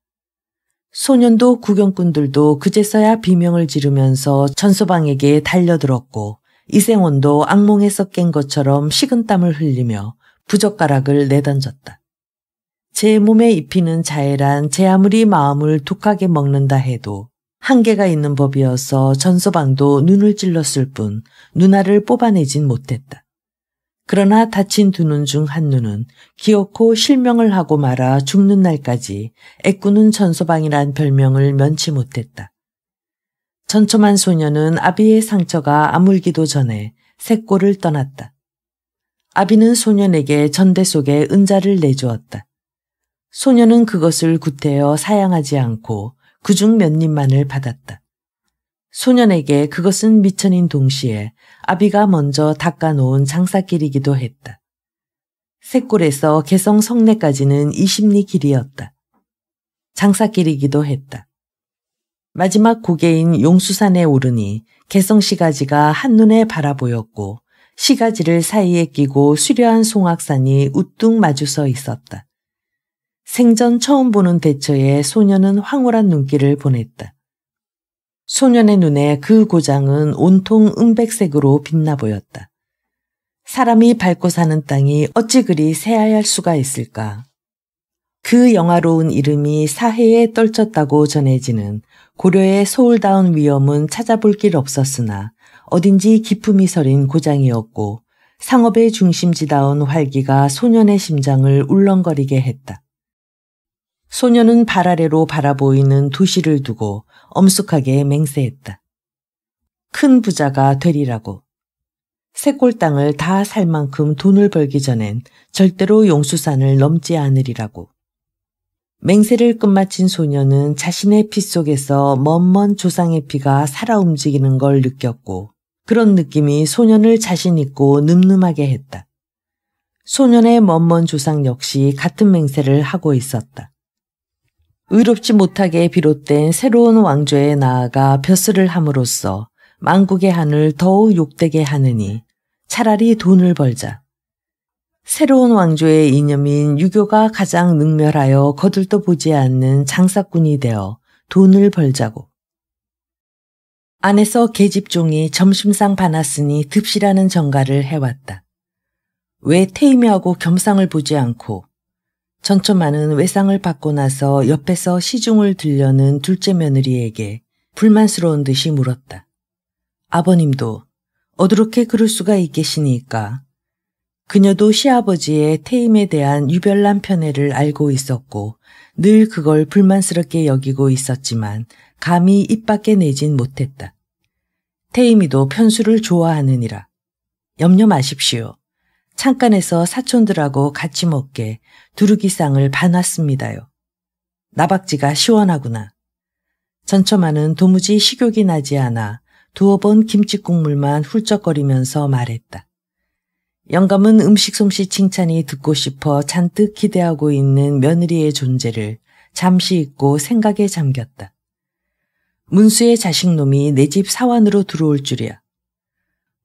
소년도 구경꾼들도 그제서야 비명을 지르면서 전서방에게 달려들었고 이생원도 악몽에서 깬 것처럼 식은땀을 흘리며 부젓가락을 내던졌다. 제 몸에 입히는 자애란 제 아무리 마음을 독하게 먹는다 해도 한계가 있는 법이어서 전서방도 눈을 찔렀을 뿐 눈알을 뽑아내진 못했다. 그러나 다친 두 눈 중 한 눈은 기어코 실명을 하고 말아 죽는 날까지 애꾸는 전서방이란 별명을 면치 못했다. 전초만 소녀는 아비의 상처가 아물기도 전에 새골을 떠났다. 아비는 소년에게 전대 속에 은자를 내주었다. 소녀는 그것을 구태여 사양하지 않고 그중 몇 입만을 받았다. 소년에게 그것은 미천인 동시에 아비가 먼저 닦아놓은 장사길이기도 했다. 새골에서 개성 성내까지는 20리 길이었다. 장사길이기도 했다. 마지막 고개인 용수산에 오르니 개성 시가지가 한눈에 바라보였고 시가지를 사이에 끼고 수려한 송악산이 우뚝 마주서 있었다. 생전 처음 보는 대처에 소녀는 황홀한 눈길을 보냈다. 소년의 눈에 그 고장은 온통 은백색으로 빛나 보였다. 사람이 밟고 사는 땅이 어찌 그리 새하얄 수가 있을까. 그 영화로운 이름이 사해에 떨쳤다고 전해지는 고려의 소울다운 위엄은 찾아볼 길 없었으나 어딘지 기품이 서린 고장이었고 상업의 중심지다운 활기가 소년의 심장을 울렁거리게 했다. 소년은 발 아래로 바라보이는 도시를 두고 엄숙하게 맹세했다. 큰 부자가 되리라고. 새골 땅을 다 살 만큼 돈을 벌기 전엔 절대로 용수산을 넘지 않으리라고. 맹세를 끝마친 소년은 자신의 피 속에서 먼 조상의 피가 살아 움직이는 걸 느꼈고 그런 느낌이 소년을 자신 있고 늠름하게 했다. 소년의 먼 조상 역시 같은 맹세를 하고 있었다. 의롭지 못하게 비롯된 새로운 왕조에 나아가 벼슬을 함으로써 만국의 한을 더욱 욕되게 하느니 차라리 돈을 벌자. 새로운 왕조의 이념인 유교가 가장 능멸하여 거들떠 보지 않는 장사꾼이 되어 돈을 벌자고. 안에서 계집종이 점심상 받았으니 듭시라는 전가를 해왔다. 왜 태임하고 겸상을 보지 않고 전초만은 외상을 받고 나서 옆에서 시중을 들려는 둘째 며느리에게 불만스러운 듯이 물었다. 아버님도 어드럽게 그럴 수가 있겠시니까. 그녀도 시아버지의 태임에 대한 유별난 편애를 알고 있었고 늘 그걸 불만스럽게 여기고 있었지만 감히 입 밖에 내진 못했다. 태임이도 편수를 좋아하느니라. 염려 마십시오. 창간에서 사촌들하고 같이 먹게 두루기상을 봐놨습니다요. 나박지가 시원하구나. 전처만은 도무지 식욕이 나지 않아 두어 번 김치국물만 훌쩍거리면서 말했다. 영감은 음식 솜씨 칭찬이 듣고 싶어 잔뜩 기대하고 있는 며느리의 존재를 잠시 잊고 생각에 잠겼다. 문수의 자식놈이 내 집 사환으로 들어올 줄이야.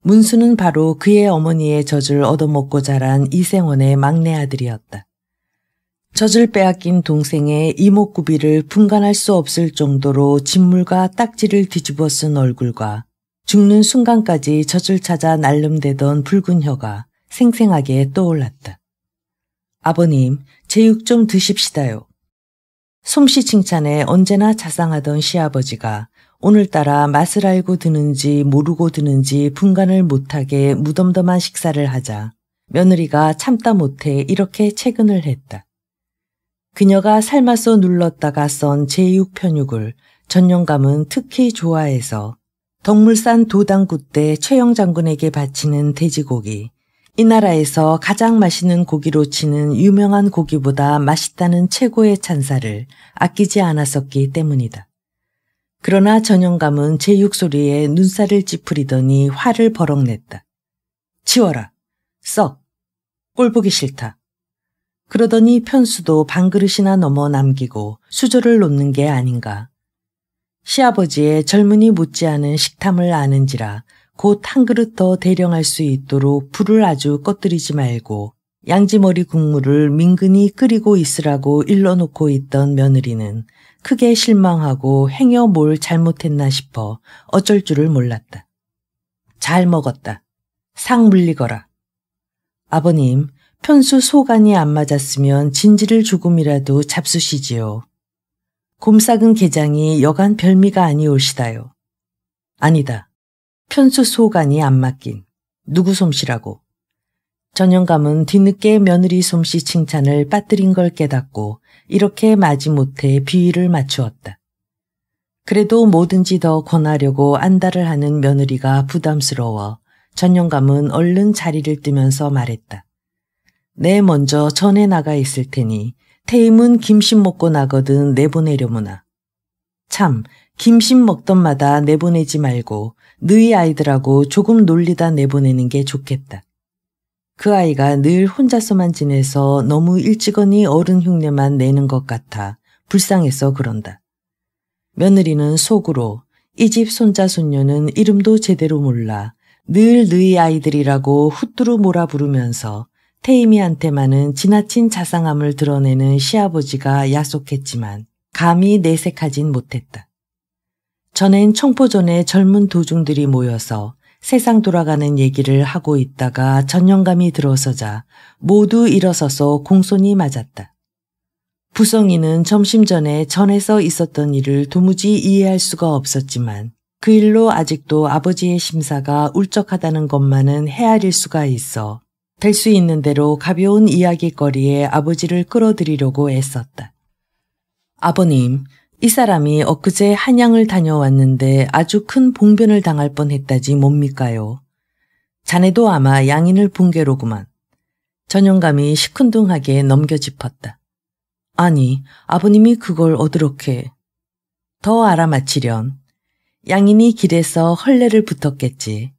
문수는 바로 그의 어머니의 젖을 얻어먹고 자란 이생원의 막내 아들이었다. 젖을 빼앗긴 동생의 이목구비를 분간할 수 없을 정도로 진물과 딱지를 뒤집어 쓴 얼굴과 죽는 순간까지 젖을 찾아 날름대던 붉은 혀가 생생하게 떠올랐다. 아버님, 제육 좀 드십시다요. 솜씨 칭찬에 언제나 자상하던 시아버지가 오늘따라 맛을 알고 드는지 모르고 드는지 분간을 못하게 무덤덤한 식사를 하자 며느리가 참다 못해 이렇게 채근을 했다. 그녀가 삶아서 눌렀다가 썬 제육 편육을 전 영감은 특히 좋아해서 덕물산 도당굿대 최영 장군에게 바치는 돼지고기, 이 나라에서 가장 맛있는 고기로 치는 유명한 고기보다 맛있다는 최고의 찬사를 아끼지 않았었기 때문이다. 그러나 전 영감은 제육 소리에 눈살을 찌푸리더니 화를 버럭 냈다. 치워라. 썩. 꼴보기 싫다. 그러더니 편수도 반그릇이나 넘어 남기고 수저를 놓는 게 아닌가. 시아버지의 젊은이 못지않은 식탐을 아는지라 곧 한 그릇 더 대령할 수 있도록 불을 아주 꺼뜨리지 말고 양지머리 국물을 민근히 끓이고 있으라고 일러놓고 있던 며느리는 크게 실망하고 행여 뭘 잘못했나 싶어 어쩔 줄을 몰랐다. 잘 먹었다. 상 물리거라. 아버님, 편수 소간이 안 맞았으면 진지를 조금이라도 잡수시지요. 곰삭은 게장이 여간 별미가 아니올시다요. 아니다. 편수 소간이 안 맞긴. 누구 솜씨라고. 전영감은 뒤늦게 며느리 솜씨 칭찬을 빠뜨린 걸 깨닫고 이렇게 마지못해 비위를 맞추었다. 그래도 뭐든지 더 권하려고 안달을 하는 며느리가 부담스러워 전영감은 얼른 자리를 뜨면서 말했다. 내 먼저 전에 나가 있을 테니 태임은 김심 먹고 나거든 내보내려무나. 참 김심 먹던 마다 내보내지 말고 너희 아이들하고 조금 놀리다 내보내는 게 좋겠다. 그 아이가 늘 혼자서만 지내서 너무 일찍언이 어른 흉내만 내는 것 같아 불쌍해서 그런다. 며느리는 속으로 이 집 손자 손녀는 이름도 제대로 몰라 늘 너희 아이들이라고 훗두루 몰아 부르면서 태임이한테만은 지나친 자상함을 드러내는 시아버지가 야속했지만 감히 내색하진 못했다. 전엔 청포전에 젊은 도중들이 모여서 세상 돌아가는 얘기를 하고 있다가 전영감이 들어서자 모두 일어서서 공손히 맞았다. 부성이는 점심 전에 전에서 있었던 일을 도무지 이해할 수가 없었지만 그 일로 아직도 아버지의 심사가 울적하다는 것만은 헤아릴 수가 있어 될 수 있는 대로 가벼운 이야기거리에 아버지를 끌어들이려고 애썼다. 아버님, 이 사람이 엊그제 한양을 다녀왔는데 아주 큰 봉변을 당할 뻔했다지 뭡니까요? 자네도 아마 양인을 본 게로구만. 전영감이 시큰둥하게 넘겨짚었다. 아니, 아버님이 그걸 어드렇게. 더 알아맞히련. 양인이 길에서 헐레를 붙었겠지.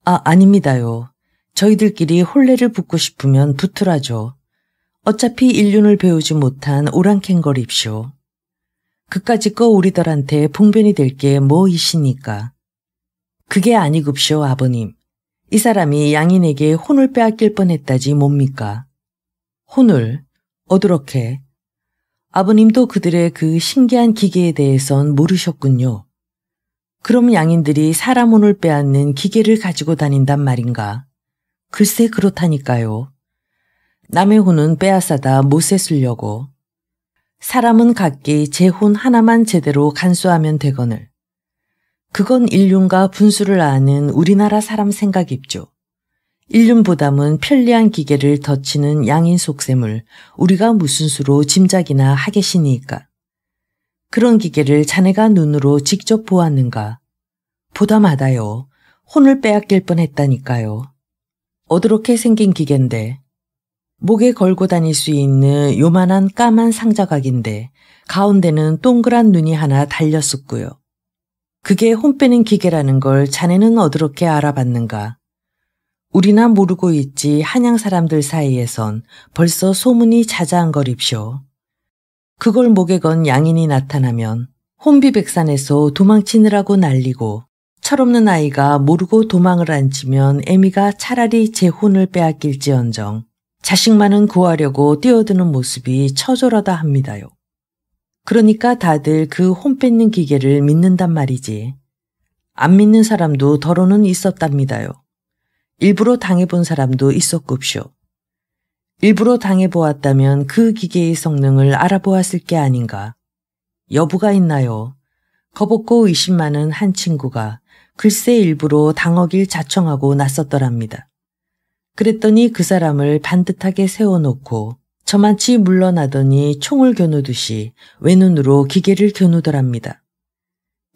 아닙니다요. 저희들끼리 홀레를 붙고 싶으면 붙으라죠. 어차피 일륜을 배우지 못한 오랑캥거립쇼. 그까짓 거 우리들한테 봉변이 될 게 뭐 이시니까. 그게 아니급쇼 아버님. 이 사람이 양인에게 혼을 빼앗길 뻔했다지 뭡니까? 혼을? 어드렇게. 아버님도 그들의 그 신기한 기계에 대해선 모르셨군요. 그럼 양인들이 사람 혼을 빼앗는 기계를 가지고 다닌단 말인가? 글쎄 그렇다니까요. 남의 혼은 빼앗아다 못에 쓰려고. 사람은 각기 제 혼 하나만 제대로 간수하면 되거늘. 그건 인륜과 분수를 아는 우리나라 사람 생각입죠. 인륜보담은 편리한 기계를 덧치는 양인 속셈을 우리가 무슨 수로 짐작이나 하겠시니까. 그런 기계를 자네가 눈으로 직접 보았는가? 보다마다요. 혼을 빼앗길 뻔했다니까요. 어드렇게 생긴 기계인데 목에 걸고 다닐 수 있는 요만한 까만 상자각인데 가운데는 동그란 눈이 하나 달렸었고요. 그게 혼 빼는 기계라는 걸 자네는 어드렇게 알아봤는가? 우리나 모르고 있지 한양 사람들 사이에선 벌써 소문이 자자한거립쇼. 그걸 목에 건 양인이 나타나면 혼비백산에서 도망치느라고 난리고 철없는 아이가 모르고 도망을 안 치면 애미가 차라리 제 혼을 빼앗길지언정 자식만은 구하려고 뛰어드는 모습이 처절하다 합니다요. 그러니까 다들 그 혼 뺏는 기계를 믿는단 말이지. 안 믿는 사람도 더러는 있었답니다요. 일부러 당해본 사람도 있었급쇼. 일부러 당해보았다면 그 기계의 성능을 알아보았을 게 아닌가. 여부가 있나요? 겁없고 의심 많은 한 친구가 글쎄 일부러 당하길 자청하고 났었더랍니다. 그랬더니 그 사람을 반듯하게 세워놓고 저만치 물러나더니 총을 겨누듯이 외눈으로 기계를 겨누더랍니다.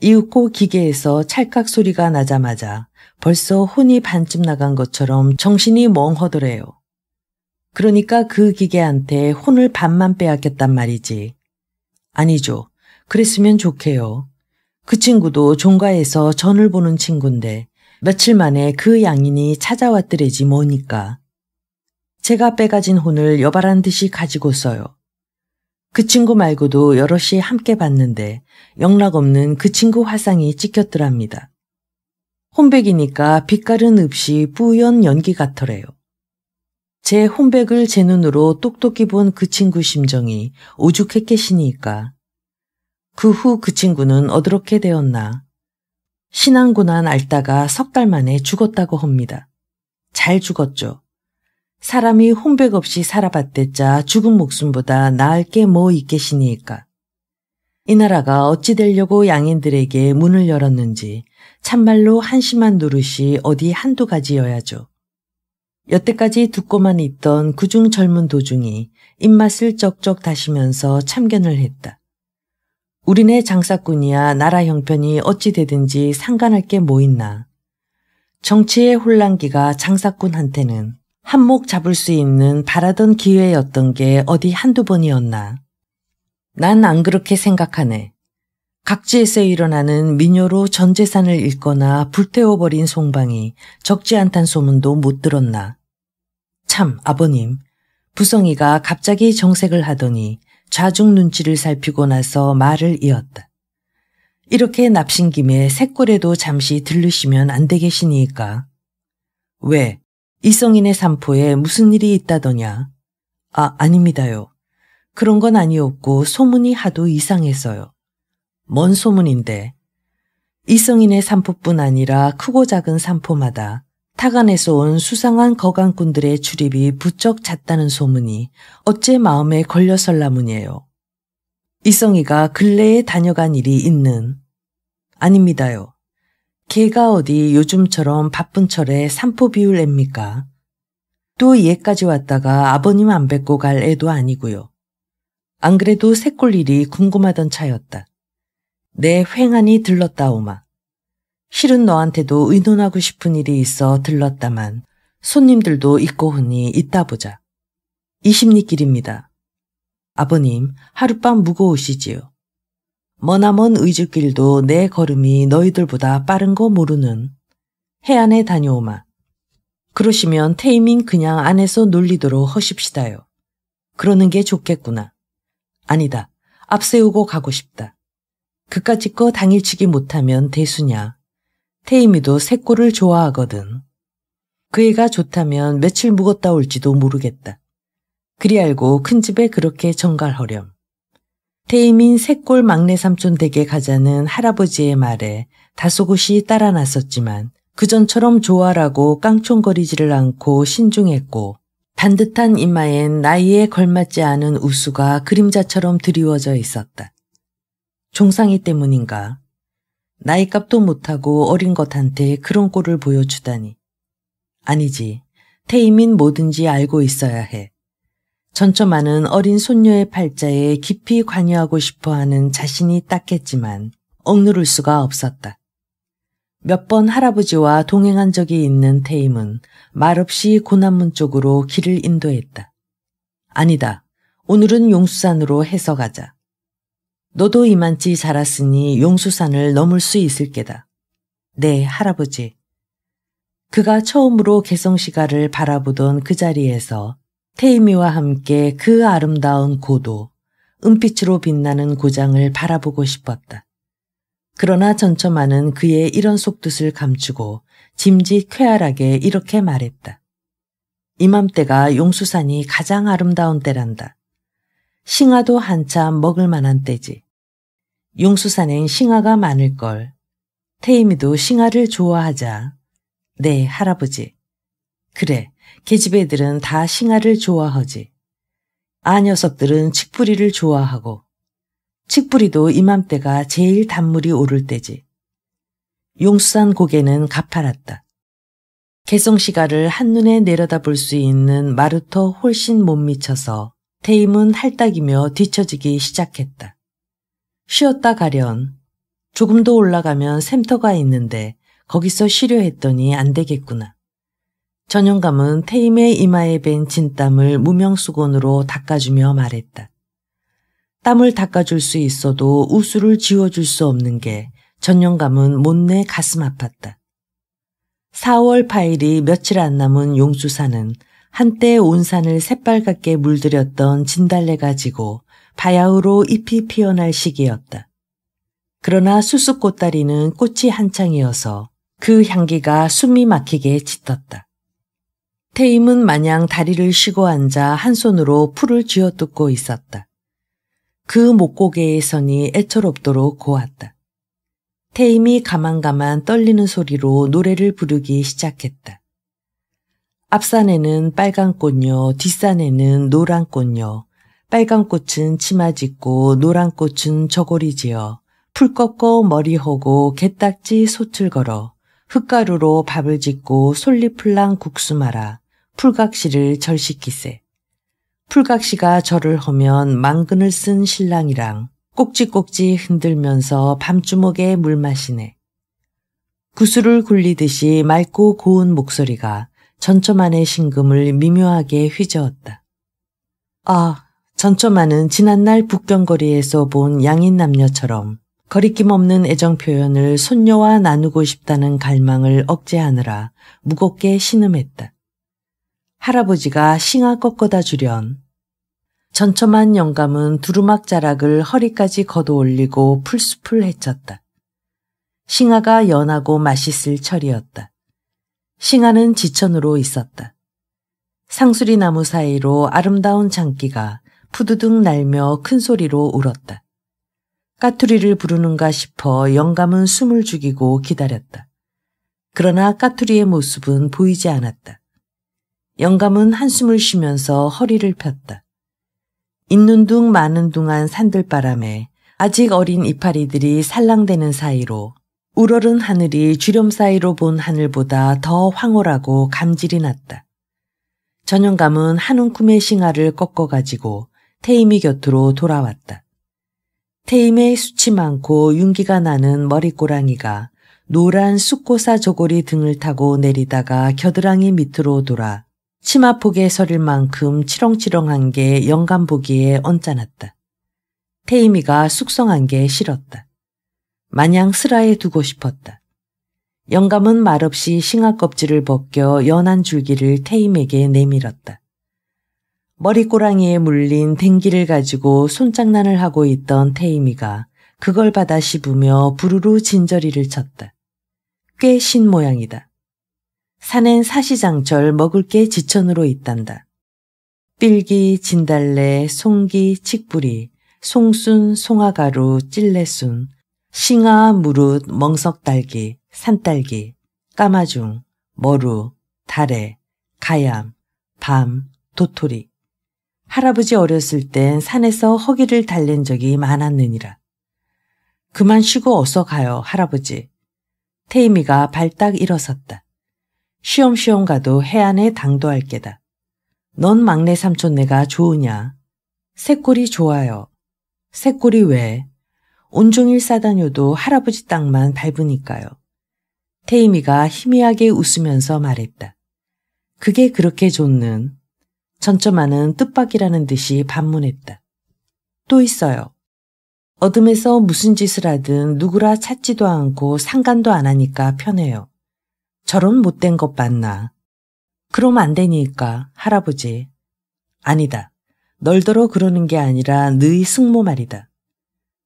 이윽고 기계에서 찰칵 소리가 나자마자 벌써 혼이 반쯤 나간 것처럼 정신이 멍하더래요. 그러니까 그 기계한테 혼을 반만 빼앗겼단 말이지. 아니죠. 그랬으면 좋게요. 그 친구도 종가에서 전을 보는 친구인데 며칠 만에 그 양인이 찾아왔더래지 뭐니까. 제가 빼가진 혼을 여발한 듯이 가지고서요. 그 친구 말고도 여럿이 함께 봤는데 영락없는 그 친구 화상이 찍혔더랍니다. 혼백이니까 빛깔은 없이 뿌연 연기 같더래요. 제 혼백을 제 눈으로 똑똑히 본 그 친구 심정이 오죽했겠시니까. 그 후 그 친구는 어드렇게 되었나. 신앙고난 앓다가 석 달 만에 죽었다고 합니다. 잘 죽었죠. 사람이 혼백 없이 살아봤댔자 죽은 목숨보다 나을 게 뭐 있겠시니까. 이 나라가 어찌 되려고 양인들에게 문을 열었는지 참말로 한심한 노릇이 어디 한두 가지여야죠. 여태까지 듣고만 있던 그중 젊은 도중이 입맛을 쩍쩍 다시면서 참견을 했다. 우리네 장사꾼이야 나라 형편이 어찌 되든지 상관할 게 뭐 있나. 정치의 혼란기가 장사꾼한테는 한몫 잡을 수 있는 바라던 기회였던 게 어디 한두 번이었나. 난 안 그렇게 생각하네. 각지에서 일어나는 민요로 전 재산을 잃거나 불태워버린 송방이 적지 않단 소문도 못 들었나. 참 아버님, 부성이가 갑자기 정색을 하더니 좌중 눈치를 살피고 나서 말을 이었다. 이렇게 납신 김에 새골에도 잠시 들르시면 안 되겠시니까. 왜? 이성인의 산포에 무슨 일이 있다더냐? 아닙니다요. 그런 건 아니었고 소문이 하도 이상해서요. 뭔 소문인데? 이성인의 산포뿐 아니라 크고 작은 산포마다 타간에서 온 수상한 거강꾼들의 출입이 부쩍 잦다는 소문이 어째 마음에 걸려설라문이에요. 이성이가 근래에 다녀간 일이 있는? 아닙니다요. 걔가 어디 요즘처럼 바쁜 철에 산포 비울 앱니까? 또 얘까지 왔다가 아버님 안 뵙고 갈 애도 아니고요. 안 그래도 새골 일이 궁금하던 차였다. 내 횡하니 들렀다오마. 실은 너한테도 의논하고 싶은 일이 있어 들렀다만 손님들도 있고 흔히 있다 보자. 이십리길입니다. 아버님, 하룻밤 묵어오시지요. 머나먼 의주길도 내 걸음이 너희들보다 빠른 거 모르는. 해안에 다녀오마. 그러시면 테이밍 그냥 안에서 놀리도록 하십시다요. 그러는 게 좋겠구나. 아니다. 앞세우고 가고 싶다. 그까짓 거 당일치기 못하면 대수냐. 태임이도 새골을 좋아하거든. 그 애가 좋다면 며칠 묵었다 올지도 모르겠다. 그리 알고 큰 집에 그렇게 정갈허렴. 태임인 새골 막내 삼촌 댁에 가자는 할아버지의 말에 다소곳이 따라 나섰지만 그전처럼 좋아라고 깡총거리지를 않고 신중했고 반듯한 이마엔 나이에 걸맞지 않은 우수가 그림자처럼 드리워져 있었다. 종상이 때문인가? 나이값도 못하고 어린 것한테 그런 꼴을 보여주다니. 아니지. 태임인 뭐든지 알고 있어야 해. 전처마는 어린 손녀의 팔자에 깊이 관여하고 싶어하는 자신이 딱했지만 억누를 수가 없었다. 몇 번 할아버지와 동행한 적이 있는 태임은 말없이 고난문 쪽으로 길을 인도했다. 아니다. 오늘은 용수산으로 해서 가자. 너도 이만치 자랐으니 용수산을 넘을 수 있을 게다. 네, 할아버지. 그가 처음으로 개성시가를 바라보던 그 자리에서 태임이와 함께 그 아름다운 고도, 은빛으로 빛나는 고장을 바라보고 싶었다. 그러나 전처마는 그의 이런 속뜻을 감추고 짐짓 쾌활하게 이렇게 말했다. 이맘때가 용수산이 가장 아름다운 때란다. 싱아도 한참 먹을 만한 때지. 용수산엔 싱아가 많을걸. 태임이도 싱아를 좋아하자. 네, 할아버지. 그래, 계집 애들은 다 싱아를 좋아하지. 아 녀석들은 칡뿌리를 좋아하고. 칡뿌리도 이맘때가 제일 단물이 오를 때지. 용수산 고개는 가파랐다. 개성시가를 한눈에 내려다볼 수 있는 마루터 훨씬 못 미쳐서 태임은 할딱이며 뒤처지기 시작했다. 쉬었다 가련. 조금 더 올라가면 샘터가 있는데 거기서 쉬려 했더니 안 되겠구나. 전영감은 태임의 이마에 밴 진땀을 무명수건으로 닦아주며 말했다. 땀을 닦아줄 수 있어도 우수를 지워줄 수 없는 게 전영감은 못내 가슴 아팠다. 4월 8일이 며칠 안 남은 용수산은 한때 온 산을 새빨갛게 물들였던 진달래가 지고 바야흐로 잎이 피어날 시기였다. 그러나 수수꽃다리는 꽃이 한창이어서 그 향기가 숨이 막히게 짙었다. 태임은 마냥 다리를 쉬고 앉아 한 손으로 풀을 쥐어뜯고 있었다. 그 목고개의 선이 애처롭도록 고왔다. 태임이 가만가만 떨리는 소리로 노래를 부르기 시작했다. 앞산에는 빨간 꽃녀, 뒷산에는 노란 꽃녀. 빨간 꽃은 치마 짓고 노란 꽃은 저고리 지어 풀 꺾고 머리 허고 게딱지 솥을 걸어 흙가루로 밥을 짓고 솔리풀랑 국수 말아 풀각시를 절시키세. 풀각시가 절을 하면 망근을 쓴 신랑이랑 꼭지꼭지 흔들면서 밤주먹에 물 마시네. 구슬을 굴리듯이 맑고 고운 목소리가 전처만의 심금을 미묘하게 휘저었다. 아, 전처만은 지난날 북경거리에서 본 양인 남녀처럼 거리낌 없는 애정 표현을 손녀와 나누고 싶다는 갈망을 억제하느라 무겁게 신음했다. 할아버지가 싱아 꺾어다 주련. 전처만 영감은 두루막 자락을 허리까지 걷어 올리고 풀숲을 헤쳤다. 싱아가 연하고 맛있을 철이었다. 싱아는 지천으로 있었다. 상수리 나무 사이로 아름다운 장기가 푸드득 날며 큰 소리로 울었다. 까투리를 부르는가 싶어 영감은 숨을 죽이고 기다렸다. 그러나 까투리의 모습은 보이지 않았다. 영감은 한숨을 쉬면서 허리를 폈다. 있는 둥 마는 둥한 산들바람에 아직 어린 이파리들이 살랑대는 사이로 우러른 하늘이 주렴 사이로 본 하늘보다 더 황홀하고 감질이 났다. 전영감은 한 움큼의 싱아를 꺾어가지고 태임이 곁으로 돌아왔다. 태임의 수치 많고 윤기가 나는 머리꼬랑이가 노란 쑥고사 저고리 등을 타고 내리다가 겨드랑이 밑으로 돌아 치마폭에 서릴 만큼 치렁치렁한 게 영감 보기에 언짢았다. 태임이가 숙성한 게 싫었다. 마냥 슬하에 두고 싶었다. 영감은 말없이 싱아 껍질을 벗겨 연한 줄기를 태임에게 내밀었다. 머리꼬랑이에 물린 댕기를 가지고 손장난을 하고 있던 태임이가 그걸 받아 씹으며 부르르 진저리를 쳤다. 꽤 신 모양이다. 산엔 사시장철 먹을 게 지천으로 있단다. 삘기, 진달래, 송기, 칡뿌리, 송순, 송아가루, 찔레순, 싱아, 무릇, 멍석딸기, 산딸기, 까마중, 머루, 다래, 가얌, 밤, 도토리. 할아버지 어렸을 땐 산에서 허기를 달랜 적이 많았느니라. 그만 쉬고 어서 가요, 할아버지. 태임이가 발딱 일어섰다. 쉬엄쉬엄 가도 해안에 당도할 게다. 넌 막내 삼촌네가 좋으냐? 새꼴이 좋아요. 새꼴이 왜? 온종일 싸다녀도 할아버지 땅만 밟으니까요. 태임이가 희미하게 웃으면서 말했다. 그게 그렇게 좋는. 전처만은 뜻밖이라는 듯이 반문했다. 또 있어요. 어둠에서 무슨 짓을 하든 누구라 찾지도 않고 상관도 안 하니까 편해요. 저런 못된 것 봤나. 그럼 안 되니까, 할아버지. 아니다. 널더러 그러는 게 아니라 너희 승모 말이다.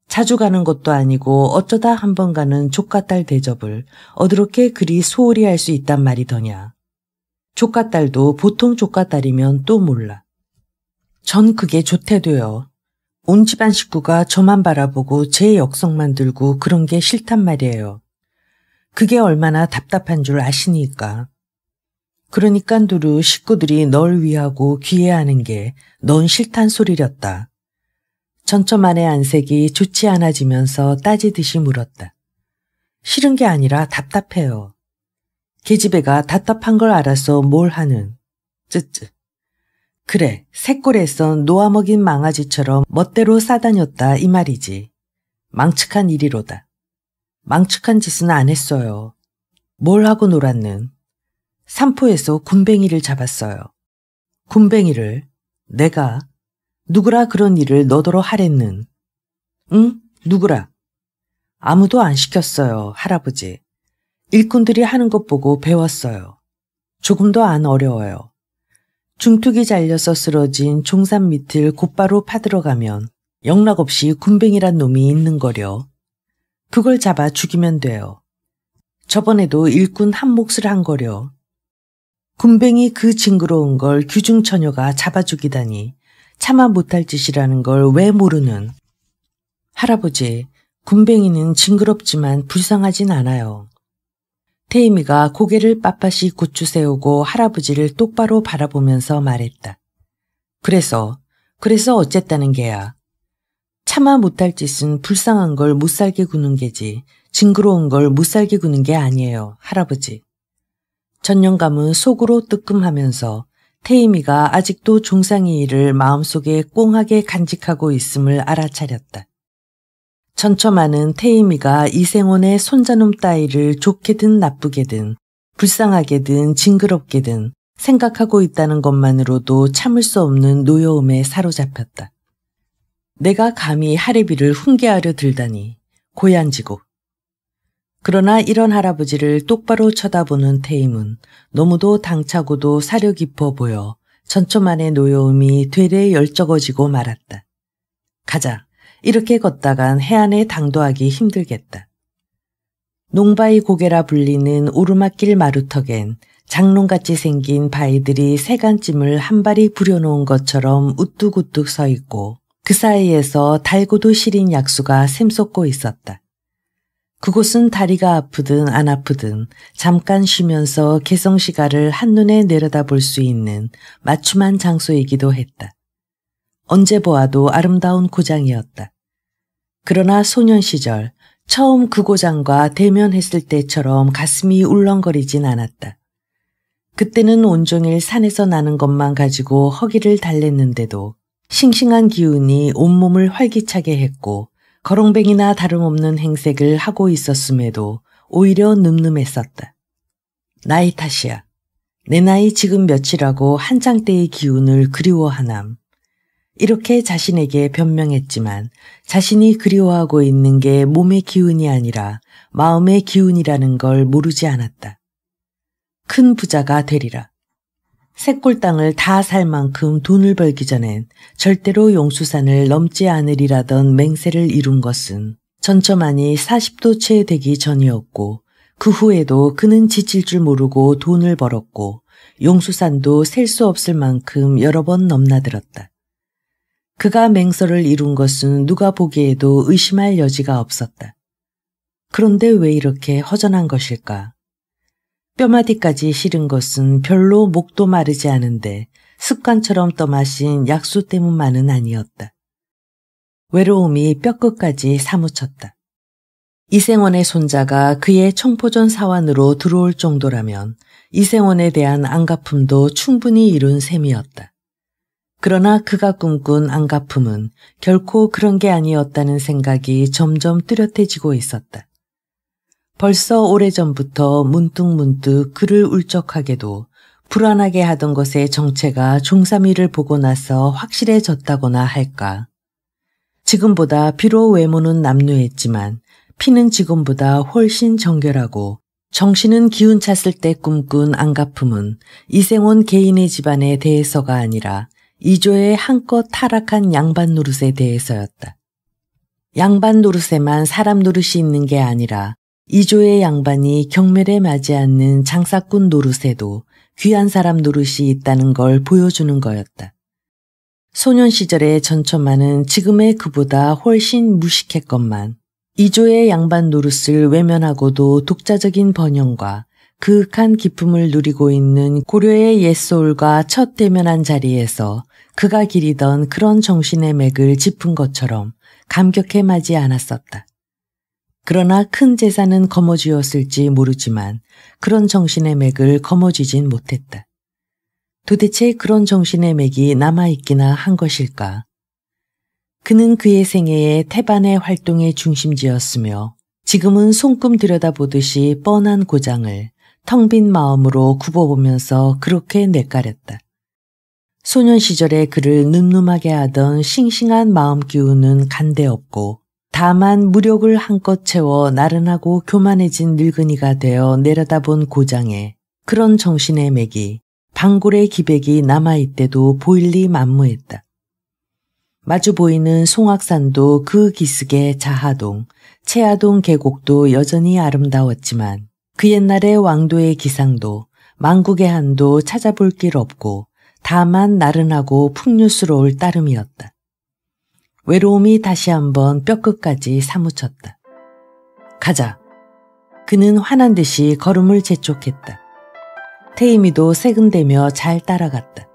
자주 가는 것도 아니고 어쩌다 한 번 가는 조카딸 대접을 어드럽게 그리 소홀히 할 수 있단 말이더냐. 조카딸도 보통 조카딸이면 또 몰라. 전 그게 좋대도요. 온 집안 식구가 저만 바라보고 제 역성만 들고 그런 게 싫단 말이에요. 그게 얼마나 답답한 줄 아시니까. 그러니까 두루 식구들이 널 위하고 귀해하는 게 넌 싫단 소리렸다. 전처만의 안색이 좋지 않아지면서 따지듯이 물었다. 싫은 게 아니라 답답해요. 계집애가 답답한 걸 알아서 뭘 하는. 쯔쯔. 그래, 새골에서 놓아먹인 망아지처럼 멋대로 싸다녔다 이 말이지. 망측한 일이로다. 망측한 짓은 안 했어요. 뭘 하고 놀았는? 삼포에서 굼벵이를 잡았어요. 굼벵이를? 내가? 누구라 그런 일을 너더러 하랬는? 응? 누구라? 아무도 안 시켰어요, 할아버지. 일꾼들이 하는 것 보고 배웠어요. 조금도 안 어려워요. 중투기 잘려서 쓰러진 종산 밑을 곧바로 파들어가면 영락없이 굼벵이란 놈이 있는 거려. 그걸 잡아 죽이면 돼요. 저번에도 일꾼 한 몫을 한 거려. 굼벵이 그 징그러운 걸 규중처녀가 잡아 죽이다니 차마 못할 짓이라는 걸 왜 모르는. 할아버지, 굼벵이는 징그럽지만 불쌍하진 않아요. 태임이가 고개를 빳빳이 굳추 세우고 할아버지를 똑바로 바라보면서 말했다. 그래서 어쨌다는 게야. 차마 못할 짓은 불쌍한 걸 못살게 구는 게지 징그러운 걸 못살게 구는 게 아니에요, 할아버지. 전영감은 속으로 뜨끔하면서 태임이가 아직도 종상이 일을 마음속에 꽁하게 간직하고 있음을 알아차렸다. 천처만은 태임이가 이생원의 손자놈 따위를 좋게든 나쁘게든 불쌍하게든 징그럽게든 생각하고 있다는 것만으로도 참을 수 없는 노여움에 사로잡혔다. 내가 감히 할애비를 훈계하려 들다니 고얀지고. 그러나 이런 할아버지를 똑바로 쳐다보는 태임은 너무도 당차고도 사려 깊어 보여 전초만의 노여움이 되레 열적어지고 말았다. 가자. 이렇게 걷다간 해안에 당도하기 힘들겠다. 농바위 고개라 불리는 오르막길 마루턱엔 장롱같이 생긴 바위들이 세간찜을 한 발이 부려놓은 것처럼 우뚝우뚝 서 있고 그 사이에서 달고도 시린 약수가 샘솟고 있었다. 그곳은 다리가 아프든 안 아프든 잠깐 쉬면서 개성시가를 한눈에 내려다볼 수 있는 맞춤한 장소이기도 했다. 언제 보아도 아름다운 고장이었다. 그러나 소년 시절 처음 그 고장과 대면했을 때처럼 가슴이 울렁거리진 않았다. 그때는 온종일 산에서 나는 것만 가지고 허기를 달랬는데도 싱싱한 기운이 온몸을 활기차게 했고 거렁뱅이나 다름없는 행색을 하고 있었음에도 오히려 늠름했었다. 나이 탓이야. 내 나이 지금 몇이라고 한창 때의 기운을 그리워하남. 이렇게 자신에게 변명했지만 자신이 그리워하고 있는 게 몸의 기운이 아니라 마음의 기운이라는 걸 모르지 않았다. 큰 부자가 되리라. 셋골 땅을 다 살 만큼 돈을 벌기 전엔 절대로 용수산을 넘지 않으리라던 맹세를 이룬 것은 전처만이 40도 채 되기 전이었고 그 후에도 그는 지칠 줄 모르고 돈을 벌었고 용수산도 셀 수 없을 만큼 여러 번 넘나들었다. 그가 맹서를 이룬 것은 누가 보기에도 의심할 여지가 없었다. 그런데 왜 이렇게 허전한 것일까? 뼈마디까지 시른 것은 별로 목도 마르지 않은데 습관처럼 떠마신 약수 때문만은 아니었다. 외로움이 뼈끝까지 사무쳤다. 이생원의 손자가 그의 청포전 사환으로 들어올 정도라면 이생원에 대한 안갚음도 충분히 이룬 셈이었다. 그러나 그가 꿈꾼 안갚음은 결코 그런 게 아니었다는 생각이 점점 뚜렷해지고 있었다. 벌써 오래전부터 문득문득 그를 울적하게도 불안하게 하던 것의 정체가 중3일을 보고 나서 확실해졌다거나 할까. 지금보다 비록 외모는 남루했지만 피는 지금보다 훨씬 정결하고 정신은 기운찼을 때 꿈꾼 안갚음은 이생원 개인의 집안에 대해서가 아니라 이조의 한껏 타락한 양반 노릇에 대해서였다. 양반 노릇에만 사람 노릇이 있는 게 아니라 이조의 양반이 경멸에 맞지 않는 장사꾼 노릇에도 귀한 사람 노릇이 있다는 걸 보여주는 거였다. 소년 시절의 전처만은 지금의 그보다 훨씬 무식했건만 이조의 양반 노릇을 외면하고도 독자적인 번영과 그윽한 기품을 누리고 있는 고려의 옛소울과 첫 대면한 자리에서 그가 기리던 그런 정신의 맥을 짚은 것처럼 감격해 마지 않았었다. 그러나 큰 재산은 거머쥐었을지 모르지만 그런 정신의 맥을 거머쥐진 못했다. 도대체 그런 정신의 맥이 남아있기나 한 것일까? 그는 그의 생애의 태반의 활동의 중심지였으며 지금은 손금 들여다보듯이 뻔한 고장을 텅 빈 마음으로 굽어보면서 그렇게 내까렸다. 소년 시절에 그를 늠름하게 하던 싱싱한 마음 기운은 간데없고 다만 무력을 한껏 채워 나른하고 교만해진 늙은이가 되어 내려다본 고장에 그런 정신의 맥이 방골의 기백이 남아있대도 보일 리 만무했다. 마주 보이는 송악산도 그 기슭의 자하동, 채하동 계곡도 여전히 아름다웠지만 그 옛날의 왕도의 기상도, 망국의 한도 찾아볼 길 없고 다만 나른하고 풍류스러울 따름이었다. 외로움이 다시 한번 뼈끝까지 사무쳤다. 가자. 그는 화난 듯이 걸음을 재촉했다. 태임이도 새근대며 잘 따라갔다.